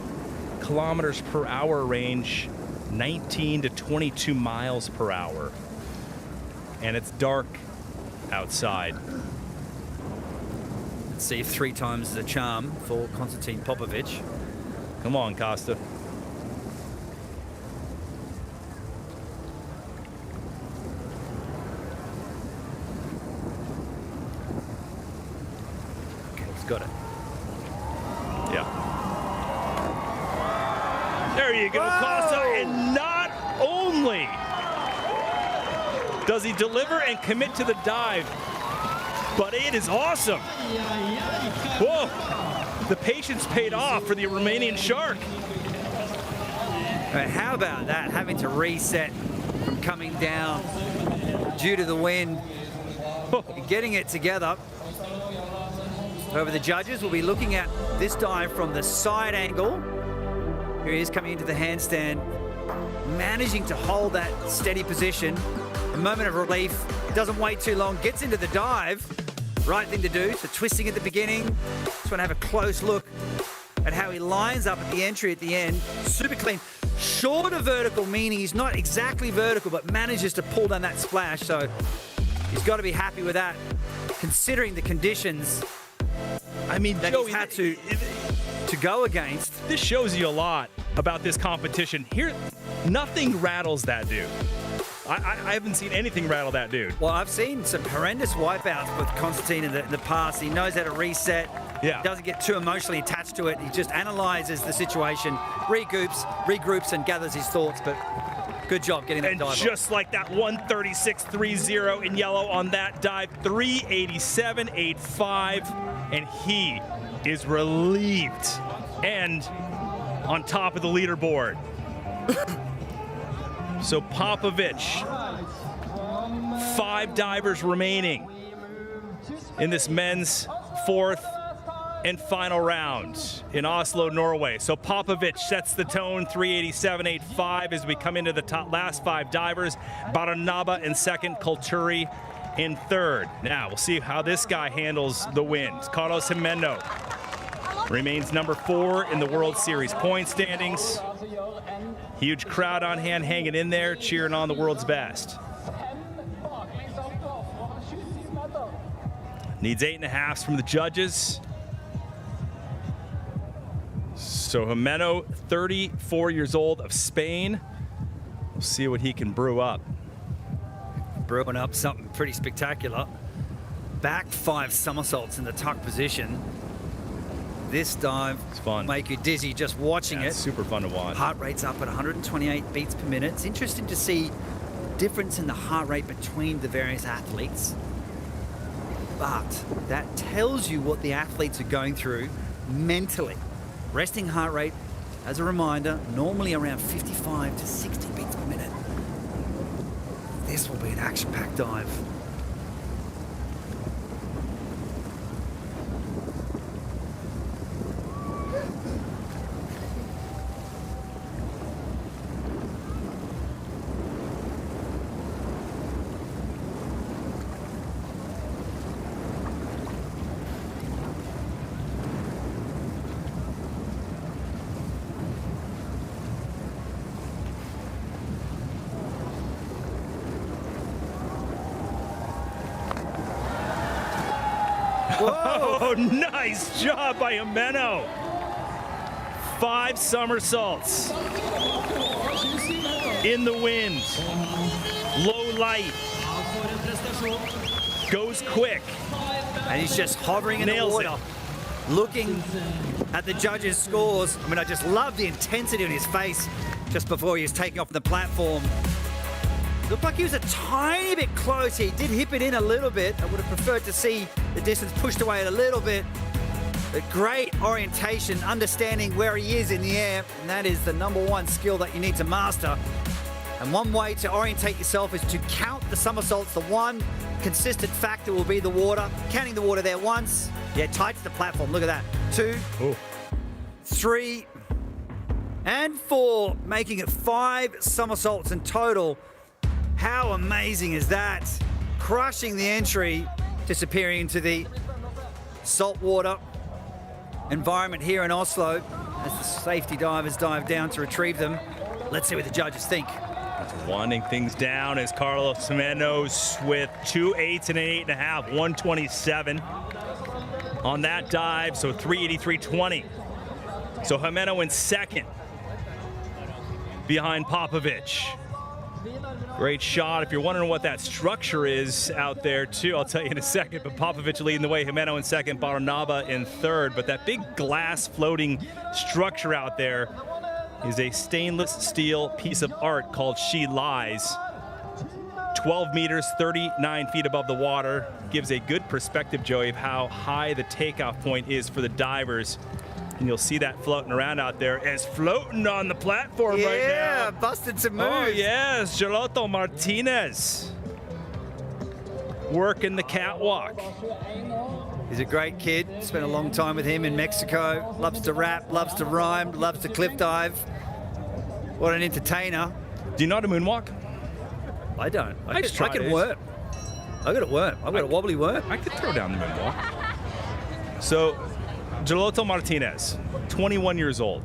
kilometers per hour range, 19 to 22 miles per hour. And it's dark outside. Let's see if 3 times is a charm for Konstantin Popovic. Come on, Costa. Okay, he's got it. Yeah. There you go, Costa. And not only does he deliver and commit to the dive, but it is awesome. Whoa. The patience paid off for the Romanian shark. All right, how about that? Having to reset from coming down due to the wind. Getting it together. Over the judges, we'll be looking at this dive from the side angle. Here he is coming into the handstand, managing to hold that steady position. A moment of relief, doesn't wait too long, gets into the dive. Right thing to do, so twisting at the beginning. Just want to have a close look at how he lines up at the entry at the end. Super clean. Shorter vertical, meaning he's not exactly vertical, but manages to pull down that splash. So he's got to be happy with that, considering the conditions. I mean, that Joey, he's had to go against. This shows you a lot about this competition. Here, nothing rattles that dude. I haven't seen anything rattle that dude. Well, I've seen some horrendous wipeouts with Konstantin in the past. He knows how to reset. Yeah. He doesn't get too emotionally attached to it. He just analyzes the situation, regroups, and gathers his thoughts. But good job getting that dive off. Just like that 136.30 in yellow on that dive, 387.85, and he is relieved and on top of the leaderboard. So Popovic, 5 divers remaining in this men's 4th and final round in Oslo, Norway. So Popovic sets the tone, 387.85 as we come into the last 5 divers. Baranaba in second, Kulturi in third. Now we'll see how this guy handles the wind. Carlos Jimeno remains number 4 in the World Series point standings. Huge crowd on hand hanging in there, cheering on the world's best. Needs 8.5 from the judges. So Jimeno, 34 years old, of Spain. We'll see what he can brew up. Brewing up something pretty spectacular. Back 5 somersaults in the tuck position. This dive will make you dizzy just watching it. It's super fun to watch. Heart rate's up at 128 beats per minute. It's interesting to see difference in the heart rate between the various athletes. But that tells you what the athletes are going through mentally. Resting heart rate, as a reminder, normally around 55 to 60 beats per minute. This will be an action-packed dive. Oh, nice job by Jimeno. 5 somersaults in the wind. Low light. Goes quick. And he's just hovering in the water, looking at the judges' scores. I mean, I just love the intensity on his face. just before he was taking off the platform. Looked like he was a tiny bit close. He did hip it in a little bit. I would have preferred to see the distance pushed away a little bit. But great orientation, understanding where he is in the air, and that is the #1 skill that you need to master. And one way to orientate yourself is to count the somersaults. The one consistent factor will be the water. Counting the water there once. Yeah, tight to the platform. Look at that. 2, 3, and 4, making it 5 somersaults in total. How amazing is that? Crushing the entry, disappearing into the saltwater environment here in Oslo as the safety divers dive down to retrieve them. Let's see what the judges think. Winding things down as Carlos Menos with 2 8s and an 8.5, 127 on that dive, so 383.20. So Jimeno in second behind Popovic. Great shot. If you're wondering what that structure is out there too, I'll tell you in a second, but Popovic leading the way, Jimeno in second, Barnaba in third. But that big glass floating structure out there is a stainless steel piece of art called She Lies. 12 meters, 39 feet above the water. Gives a good perspective, Joey, of how high the takeoff point is for the divers. And you'll see that floating around out there as floating on the platform right now. Yeah, busted some moves. Oh, yes, Charlotte Martinez working the catwalk. He's a great kid. Spent a long time with him in Mexico. Loves to rap, loves to rhyme, loves to cliff dive. What an entertainer. Do you know how to moonwalk? I don't. I just can tried it. work. I got to work. I've got a wobbly work. I could throw down the moonwalk. So, Charlotte Martinez, 21 years old,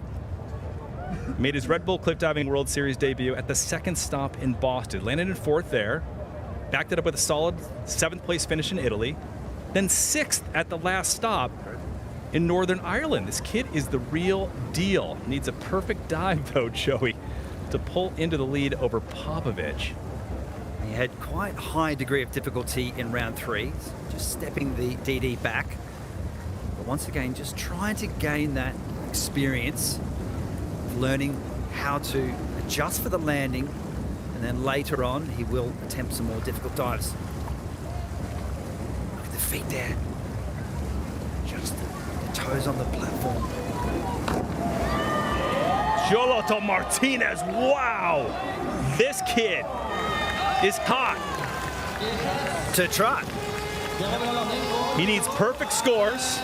made his Red Bull Cliff Diving World Series debut at the second stop in Boston. Landed in 4th there, backed it up with a solid 7th place finish in Italy, then 6th at the last stop in Northern Ireland. This kid is the real deal. Needs a perfect dive, though, Joey, to pull into the lead over Popovic. He had quite a high degree of difficulty in round 3, just stepping the DD back. But once again, just trying to gain that experience, learning how to adjust for the landing, and then later on, he will attempt some more difficult dives. Look at the feet there. Just the toes on the platform. Charlotte Martinez, wow! This kid is hot. To try. He needs perfect scores.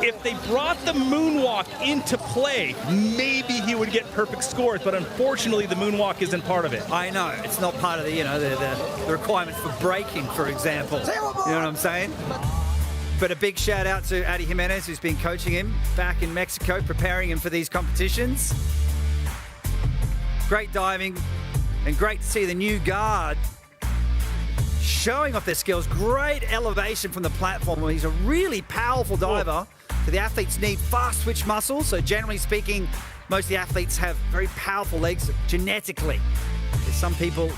If they brought the moonwalk into play, maybe he would get perfect scores, but unfortunately the moonwalk isn't part of it. I know, it's not part of the, the requirements for braking, for example. You know what I'm saying? But a big shout out to Adi Jimenez, who's been coaching him back in Mexico, preparing him for these competitions. Great diving, and great to see the new guard showing off their skills. Great elevation from the platform. He's a really powerful diver. So the athletes need fast twitch muscles. So generally speaking, most of the athletes have very powerful legs genetically. Some people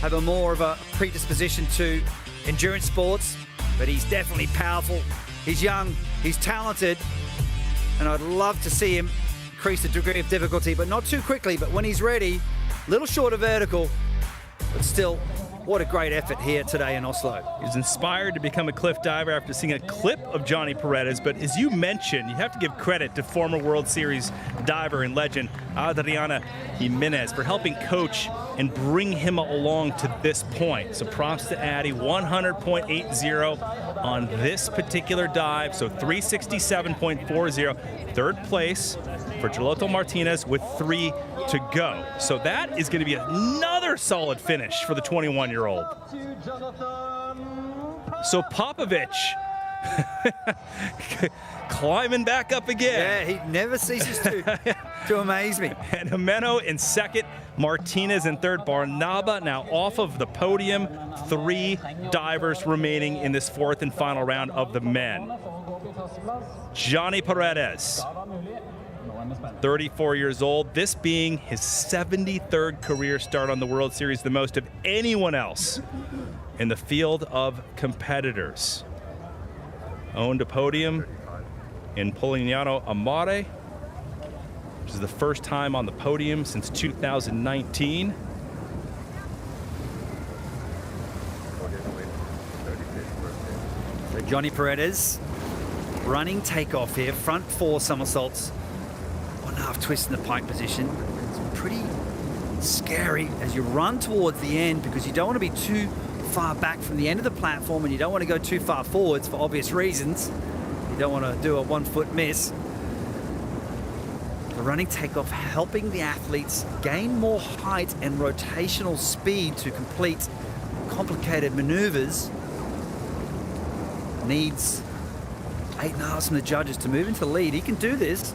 have a more of a predisposition to endurance sports, but he's definitely powerful. He's young, he's talented, and I'd love to see him increase the degree of difficulty, but not too quickly. But when he's ready, a little shorter vertical, but still, what a great effort here today in Oslo. He was inspired to become a cliff diver after seeing a clip of Johnny Paredes, but as you mentioned, you have to give credit to former World Series diver and legend Adriana Jimenez for helping coach and bring him along to this point. So props to Addy, 100.80 on this particular dive, so 367.40. 3rd place for Charlotte Martinez with 3 to go. So that is going to be another solid finish for the 21-year-old. So Popovic climbing back up again. Yeah, he never ceases to amaze me. And Jimeno in second, Martinez in third, Barnaba now off of the podium. 3 divers remaining in this 4th and final round of the men. Johnny Paredes, 34 years old, this being his 73rd career start on the World Series, the most of anyone else in the field of competitors. Owned a podium in Polignano Amare. This is the first time on the podium since 2019. So Johnny Paredes running takeoff here, front 4 somersaults, 1.5 twist in the pike position. It's pretty scary as you run towards the end because you don't want to be too far back from the end of the platform and you don't want to go too far forwards for obvious reasons. You don't want to do a 1-foot miss. The running takeoff helping the athletes gain more height and rotational speed to complete complicated maneuvers. Needs 8.5 from the judges to move into the lead. He can do this.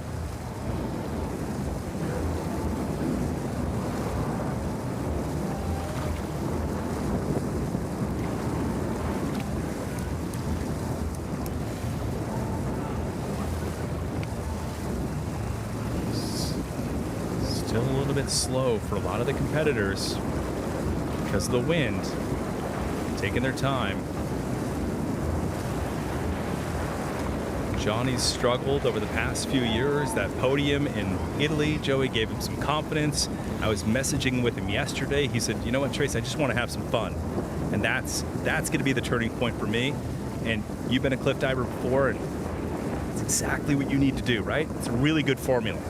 Still a little bit slow for a lot of the competitors because of the wind. Taking their time. Johnny's struggled over the past few years. That podium in Italy, Joey, gave him some confidence. I was messaging with him yesterday. He said, you know what, Trace, I just want to have some fun. And that's going to be the turning point for me. And you've been a cliff diver before, and it's exactly what you need to do, right? It's a really good formula.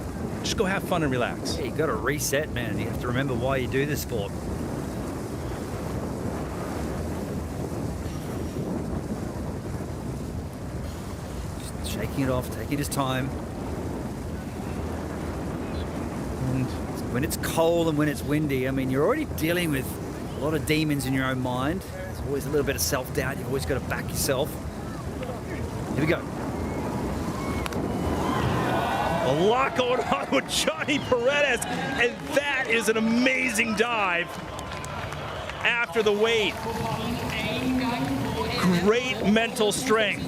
Just go have fun and relax. Yeah, you got to reset, man. You have to remember why you do this sport. Just shaking it off, taking his time. And when it's cold and when it's windy, I mean, you're already dealing with a lot of demons in your own mind. There's always a little bit of self-doubt. You've always got to back yourself. Here we go. A lot going on with Johnny Paredes, and that is an amazing dive after the wait. Great mental strength.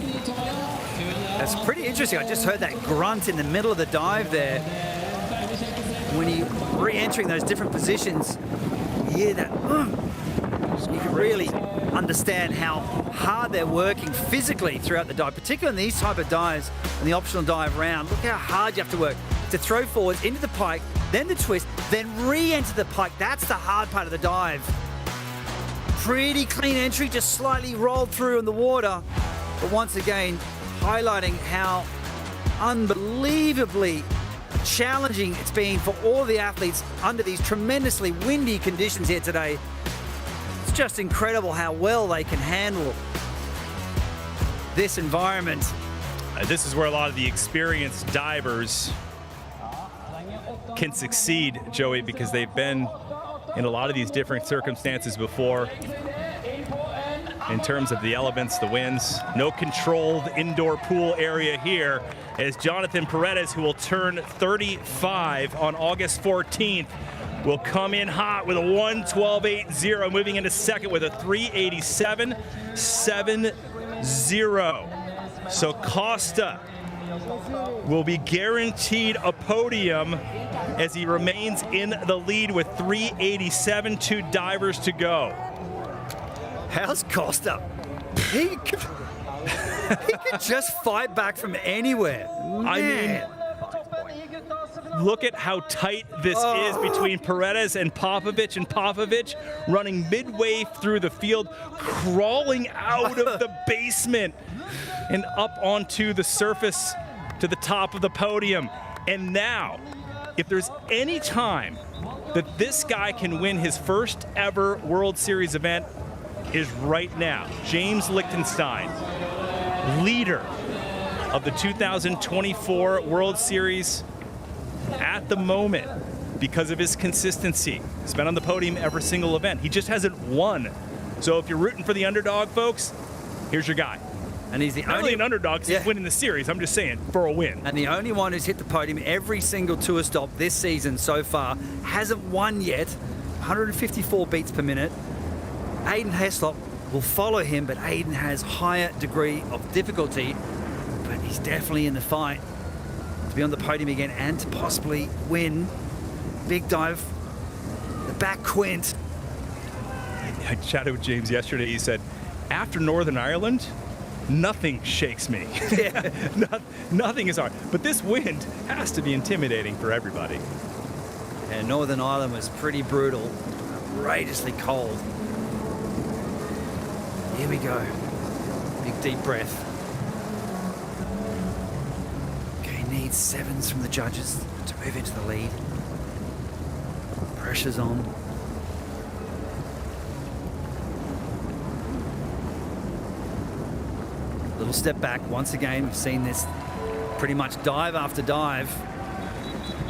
That's pretty interesting. I just heard that grunt in the middle of the dive there. When he re-entering those different positions, you hear that. You can really understand how hard they're working physically throughout the dive, particularly in these type of dives and the optional dive round. Look how hard you have to work to throw forwards into the pike, then the twist, then re-enter the pike. That's the hard part of the dive. Pretty clean entry, just slightly rolled through in the water. But once again, highlighting how unbelievably challenging it's been for all the athletes under these tremendously windy conditions here today. It's just incredible how well they can handle this environment. This is where a lot of the experienced divers can succeed, Joey, because they've been in a lot of these different circumstances before. In terms of the elements, the winds, no controlled indoor pool area here, as Jonathan Paredes, who will turn 35 on August 14th, will come in hot with a 1:12.80, moving into second with a 3:87.70. So Costa will be guaranteed a podium as he remains in the lead with 3:87, 2 divers to go. How's Costa? He could just fight back from anywhere. I mean, look at how tight this is between Paredes and Popovic running midway through the field, crawling out of the basement and up onto the surface to the top of the podium. And now, if there's any time that this guy can win his first ever World Series event, is right now. James Lichtenstein, leader of the 2024 World Series at the moment because of his consistency. He's been on the podium every single event. He just hasn't won. So if you're rooting for the underdog, folks, here's your guy. And he's the Not only really an underdog because he's winning the series. I'm just saying, for a win. And the only one who's hit the podium every single tour stop this season so far. Hasn't won yet. 154 beats per minute. Aiden Heslop will follow him, but Aiden has higher degree of difficulty. But he's definitely in the fight to be on the podium again and to possibly win. Big dive. The back quint. I chatted with James yesterday. He said, after Northern Ireland, nothing shakes me. Yeah. Nothing is hard. But this wind has to be intimidating for everybody. And Northern Ireland was pretty brutal, outrageously cold. Here we go. Big deep breath. Okay, needs 7s from the judges to move into the lead. Pressure's on. Little step back. Once again, we've seen this pretty much dive after dive.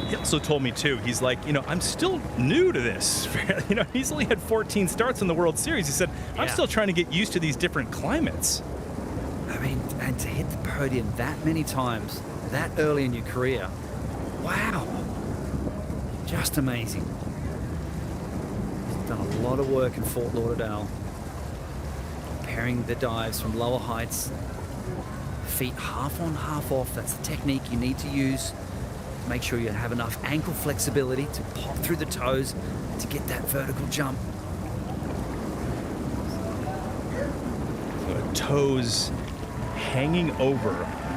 He also told me too, he's like, I'm still new to this. He's only had 14 starts in the World Series. He said, I'm still trying to get used to these different climates. I mean, and to hit the podium that many times, that early in your career, wow. Just amazing. He's done a lot of work in Fort Lauderdale, preparing the dives from lower heights. Feet half on, half off. That's the technique you need to use. Make sure you have enough ankle flexibility to pop through the toes to get that vertical jump. Toes hanging over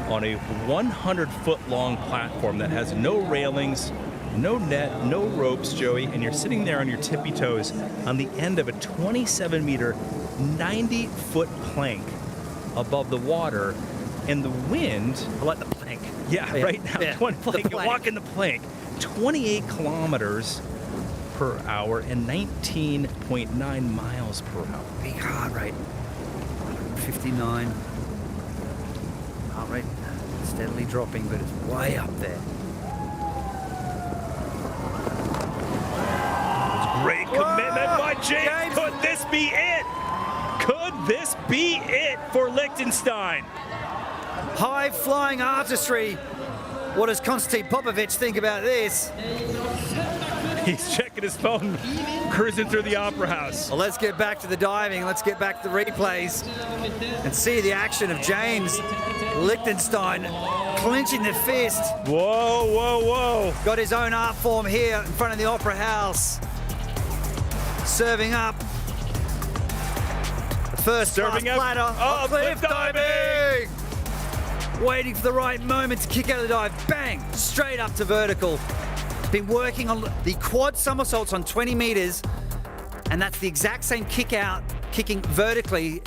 on a 100-foot long platform that has no railings, no net, no ropes, Joey, and you're sitting there on your tippy toes on the end of a 27-meter, 90-foot plank above the water, and the wind... I like the plank. Yeah, right now, Yeah. 20 plank. You're walking the plank. 28 kilometers per hour and 19.9 miles per hour. Big heart rate. 59. Heart rate steadily dropping, but it's way up there. Great commitment by James. Could this be it? Could this be it for Liechtenstein? High flying artistry. What does Konstantin Popovic think about this? He's checking his phone, cruising through the Opera House. Well, let's get back to the diving. Let's get back to the replays and see the action of James Liechtenstein clinching the fist. Whoa, whoa, whoa. Got his own art form here in front of the Opera House. Serving up. The first Serving up. platter Oh, of cliff diving. Waiting for the right moment to kick out of the dive. Bang! Straight up to vertical. Been working on the quad somersaults on 20 meters, and that's the exact same kick out, kicking vertically.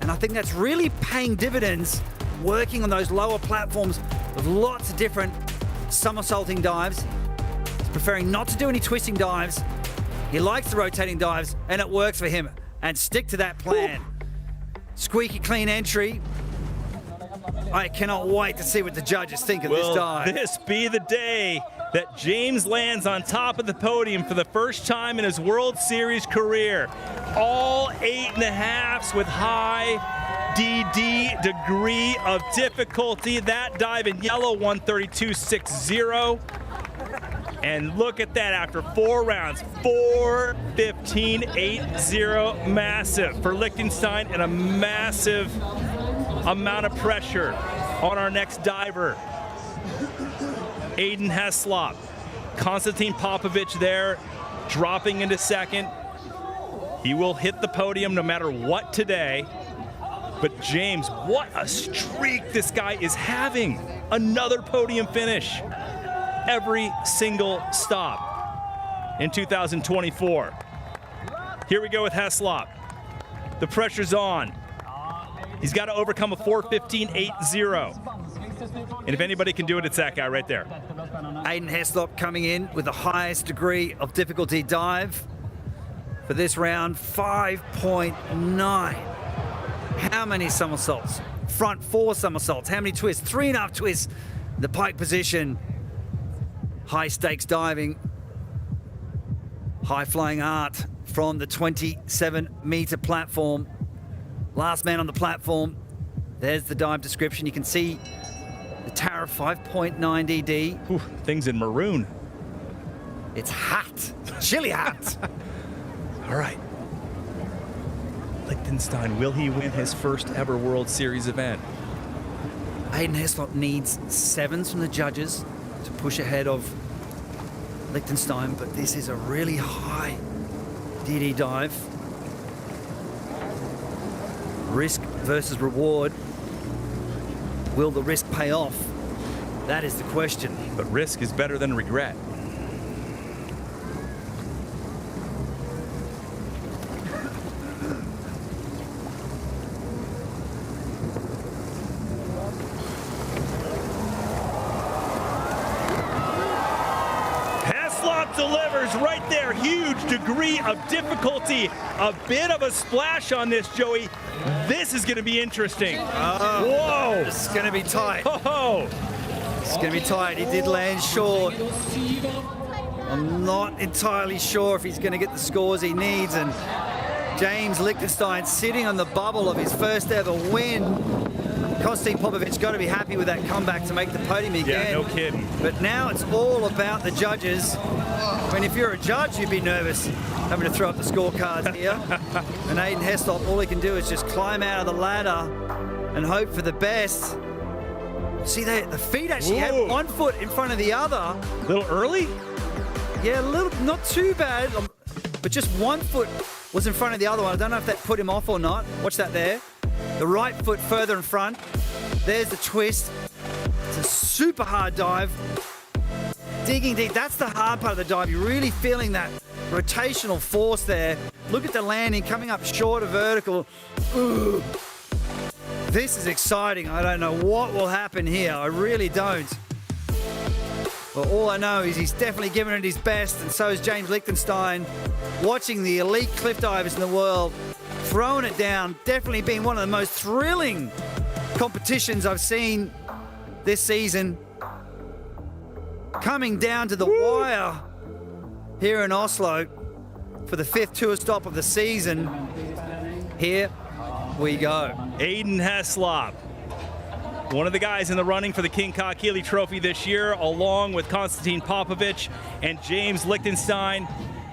And I think that's really paying dividends, working on those lower platforms with lots of different somersaulting dives. He's preferring not to do any twisting dives. He likes the rotating dives, and it works for him. And stick to that plan. Squeaky clean entry. I cannot wait to see what the judges think of this dive. Will this be the day that James lands on top of the podium for the first time in his World Series career? All 8.5s with high DD degree of difficulty. That dive in yellow, 132.60. And look at that, after 4 rounds, 4:15.80, massive for Liechtenstein, and a massive amount of pressure on our next diver. Aiden Heslop, Konstantin Popovic there, dropping into second. He will hit the podium no matter what today. But James, what a streak this guy is having. Another podium finish every single stop in 2024. Here we go with Heslop. The pressure's on. He's got to overcome a 4:15.80. And if anybody can do it, it's that guy right there. Aiden Heslop coming in with the highest degree of difficulty dive for this round, 5.9. How many somersaults? Front 4 somersaults. How many twists? 3.5 twists. The pike position. High stakes diving. High flying art from the 27-meter platform. Last man on the platform. There's the dive description. You can see the Tara 5.9 DD. Ooh, things in maroon. It's hot. Chilly hot. All right. Liechtenstein, will he win his first ever World Series event? Aiden Heslop needs 7s from the judges to push ahead of Liechtenstein, but this is a really high DD dive. Risk versus reward. Will the risk pay off? That is the question. But risk is better than regret. Delivers right there. Huge degree of difficulty. A bit of a splash on this, Joey. This is going to be interesting. Whoa. It's going to be tight. Oh. It's going to be tight. He did land short. I'm not entirely sure if he's going to get the scores he needs. And James Lichtenstein sitting on the bubble of his first ever win. Konstantin Popovic's got to be happy with that comeback to make the podium again. Yeah, no kidding. But now it's all about the judges. I mean, if you're a judge, you'd be nervous having to throw up the scorecards here. And Aiden Heslop, all he can do is just climb out of the ladder and hope for the best. See, the feet actually have one foot in front of the other. A little early? Yeah, a little, not too bad, but just one foot was in front of the other one. I don't know if that put him off or not. Watch that there. The right foot further in front. There's the twist. It's a super hard dive. Digging deep. That's the hard part of the dive. You're really feeling that rotational force there. Look at the landing coming up short of vertical. Ooh. This is exciting. I don't know what will happen here. I really don't. But all I know is he's definitely given it his best, and so is James Lichtenstein. Watching the elite cliff divers in the world, throwing it down, definitely been one of the most thrilling competitions I've seen this season. Coming down to the wire here in Oslo for the 5th tour stop of the season. Here we go. Aiden Heslop, one of the guys in the running for the King Kakili Trophy this year, along with Konstantin Popovic and James Lichtenstein.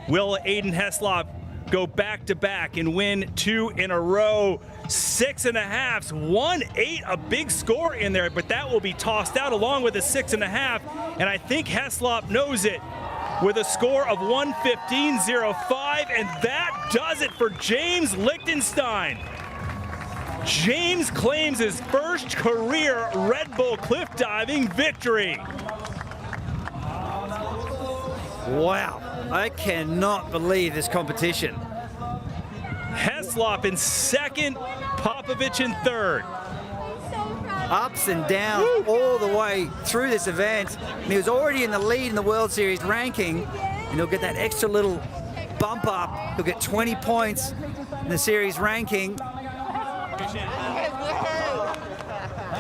Will Aiden Heslop go back-to-back and win 2 in a row? 6.5s, 1-8, a big score in there, but that will be tossed out along with a 6.5, and I think Heslop knows it with a score of 1:15.05, and that does it for James Lichtenstein. James claims his first career Red Bull cliff diving victory. Wow, I cannot believe this competition. Heslop in second, Popovic in third. Ups and downs all the way through this event. And he was already in the lead in the World Series ranking, and he'll get that extra little bump up. He'll get 20 points in the series ranking.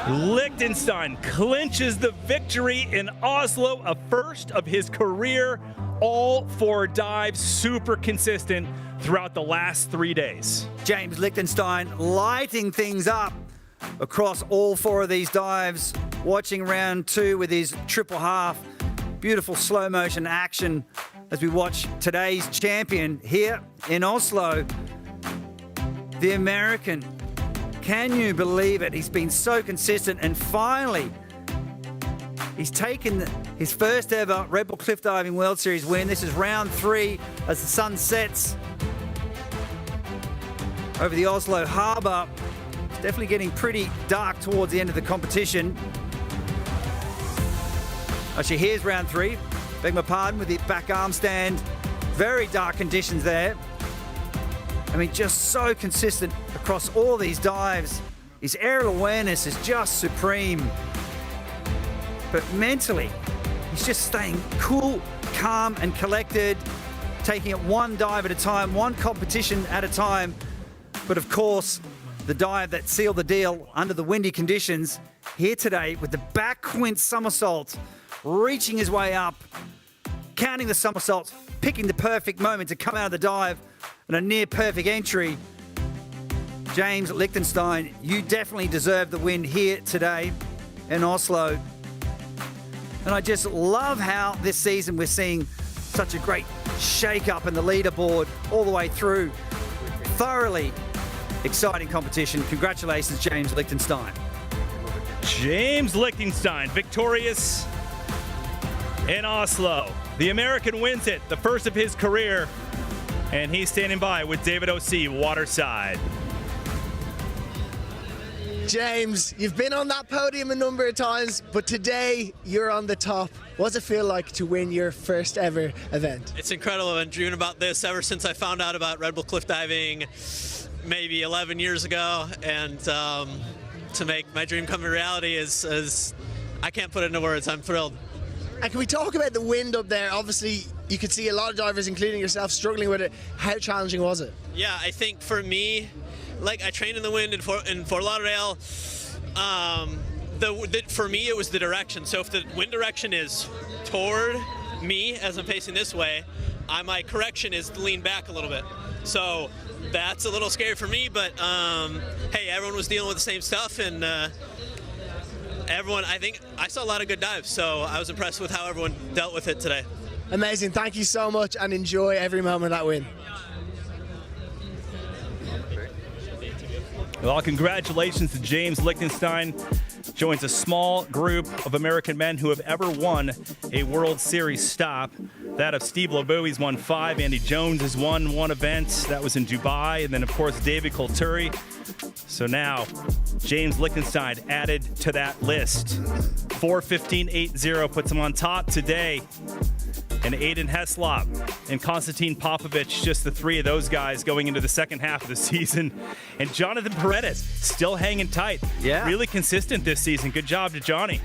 Lichtenstein clinches the victory in Oslo, a first of his career. All 4 dives super consistent throughout the last 3 days. James Lichtenstein lighting things up across all 4 of these dives. Watching round 2 with his triple half. Beautiful slow motion action as we watch today's champion here in Oslo. The American. Can you believe it? He's been so consistent, and finally he's taken his first ever Red Bull Cliff Diving World Series win. This is round 3 as the sun sets over the Oslo harbour. It's definitely getting pretty dark towards the end of the competition. Actually, here's round 3. Beg my pardon, with the back arm stand. Very dark conditions there. I mean, just so consistent across all these dives. His aerial awareness is just supreme. But mentally, he's just staying cool, calm, and collected, taking it one dive at a time, one competition at a time. But of course, the dive that sealed the deal under the windy conditions here today with the back quint somersault, reaching his way up, counting the somersaults, picking the perfect moment to come out of the dive, and a near perfect entry. James Lichtenstein, you definitely deserve the win here today in Oslo. And I just love how this season we're seeing such a great shake-up in the leaderboard all the way through. Thoroughly exciting competition. Congratulations, James Lichtenstein. James Lichtenstein, victorious in Oslo. The American wins it, the first of his career, and he's standing by with David O.C. waterside. James, you've been on that podium a number of times, but today you're on the top. What's it feel like to win your first ever event? It's incredible. I've been dreaming about this ever since I found out about Red Bull cliff diving maybe 11 years ago, and to make my dream come to reality is I can't put it into words. I'm thrilled. And can we talk about the wind up there? Obviously, you could see a lot of divers, including yourself, struggling with it. How challenging was it? Yeah, I think for me, like I trained in the wind in Fort Lauderdale. For me, it was the direction. So if the wind direction is toward me as I'm facing this way, my correction is to lean back a little bit. So that's a little scary for me, but hey, everyone was dealing with the same stuff, and I think I saw a lot of good dives, so I was impressed with how everyone dealt with it today. Amazing. Thank you so much, and enjoy every moment of that win. Well, congratulations to James Lichtenstein. Joins a small group of American men who have ever won a World Series stop. That of Steve LeBeau's won 5. Andy Jones has won 1 event. That was in Dubai. And then, of course, David Colturi. So now, James Lichtenstein added to that list. 4:15.80 puts him on top today. And Aiden Heslop and Konstantin Popovich, just the 3 of those guys going into the second half of the season. And Jonathan Paredes still hanging tight. Yeah. Really consistent this season. Good job to Johnny.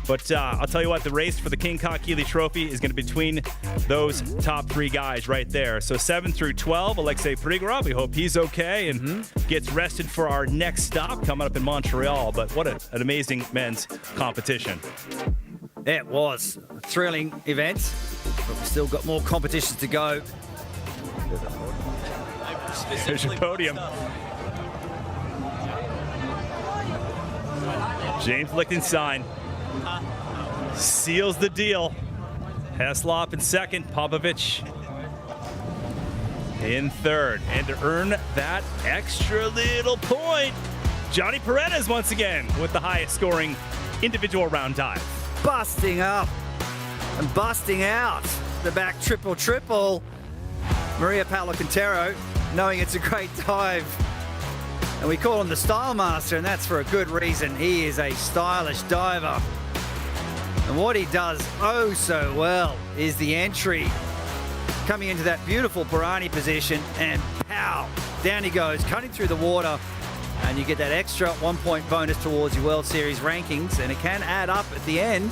But I'll tell you what, the race for the King Kong Keeley Trophy is going to be between those top 3 guys right there. So 7 through 12, Alexei Prigorov, we hope he's okay and gets rested for our next stop coming up in Montreal. But what an amazing men's competition. It was a thrilling event, but we've still got more competitions to go. There's your podium. James Lichtenstein seals the deal. Heslop in second, Popovich in third. And to earn that extra little point, Johnny Paredes once again with the highest scoring individual round dive. Busting up and busting out the back triple. Maria Paolo Quintero, knowing it's a great dive. And we call him the Style Master, and that's for a good reason. He is a stylish diver. And what he does oh so well is the entry. Coming into that beautiful Barani position, and pow, down he goes, cutting through the water. And you get that extra 1-point bonus towards your World Series rankings, and it can add up at the end.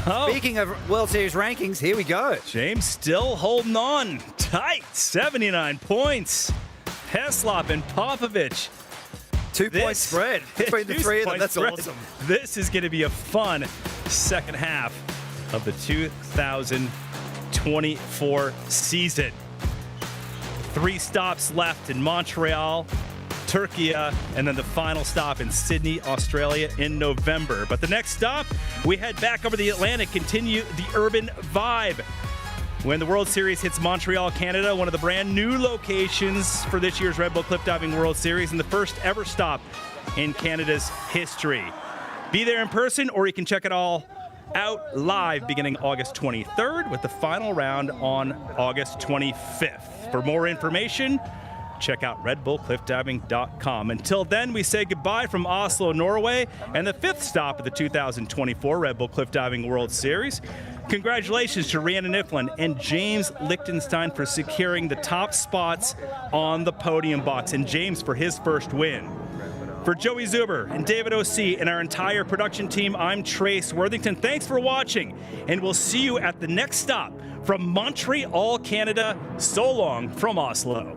Oh. Speaking of World Series rankings, here we go. James still holding on tight, 79 points. Heslop and Popovich. 2-point spread between the 3 of them. That's awesome. This is going to be a fun second half of the 2024 season. 3 stops left in Montreal, Turkey, and then the final stop in Sydney, Australia in November. But the next stop, we head back over the Atlantic, continue the urban vibe. When the World Series hits Montreal, Canada, one of the brand new locations for this year's Red Bull Cliff Diving World Series and the first ever stop in Canada's history. Be there in person, or you can check it all out live beginning August 23rd with the final round on August 25th. For more information, check out redbullcliffdiving.com. Until then, we say goodbye from Oslo, Norway, and the 5th stop of the 2024 Red Bull Cliff Diving World Series. Congratulations to Rhiannon Iflin and James Lichtenstein for securing the top spots on the podium box, and James for his first win. For Joey Zuber and David O.C. and our entire production team, I'm Trace Worthington. Thanks for watching, and we'll see you at the next stop from Montreal, Canada. So long from Oslo.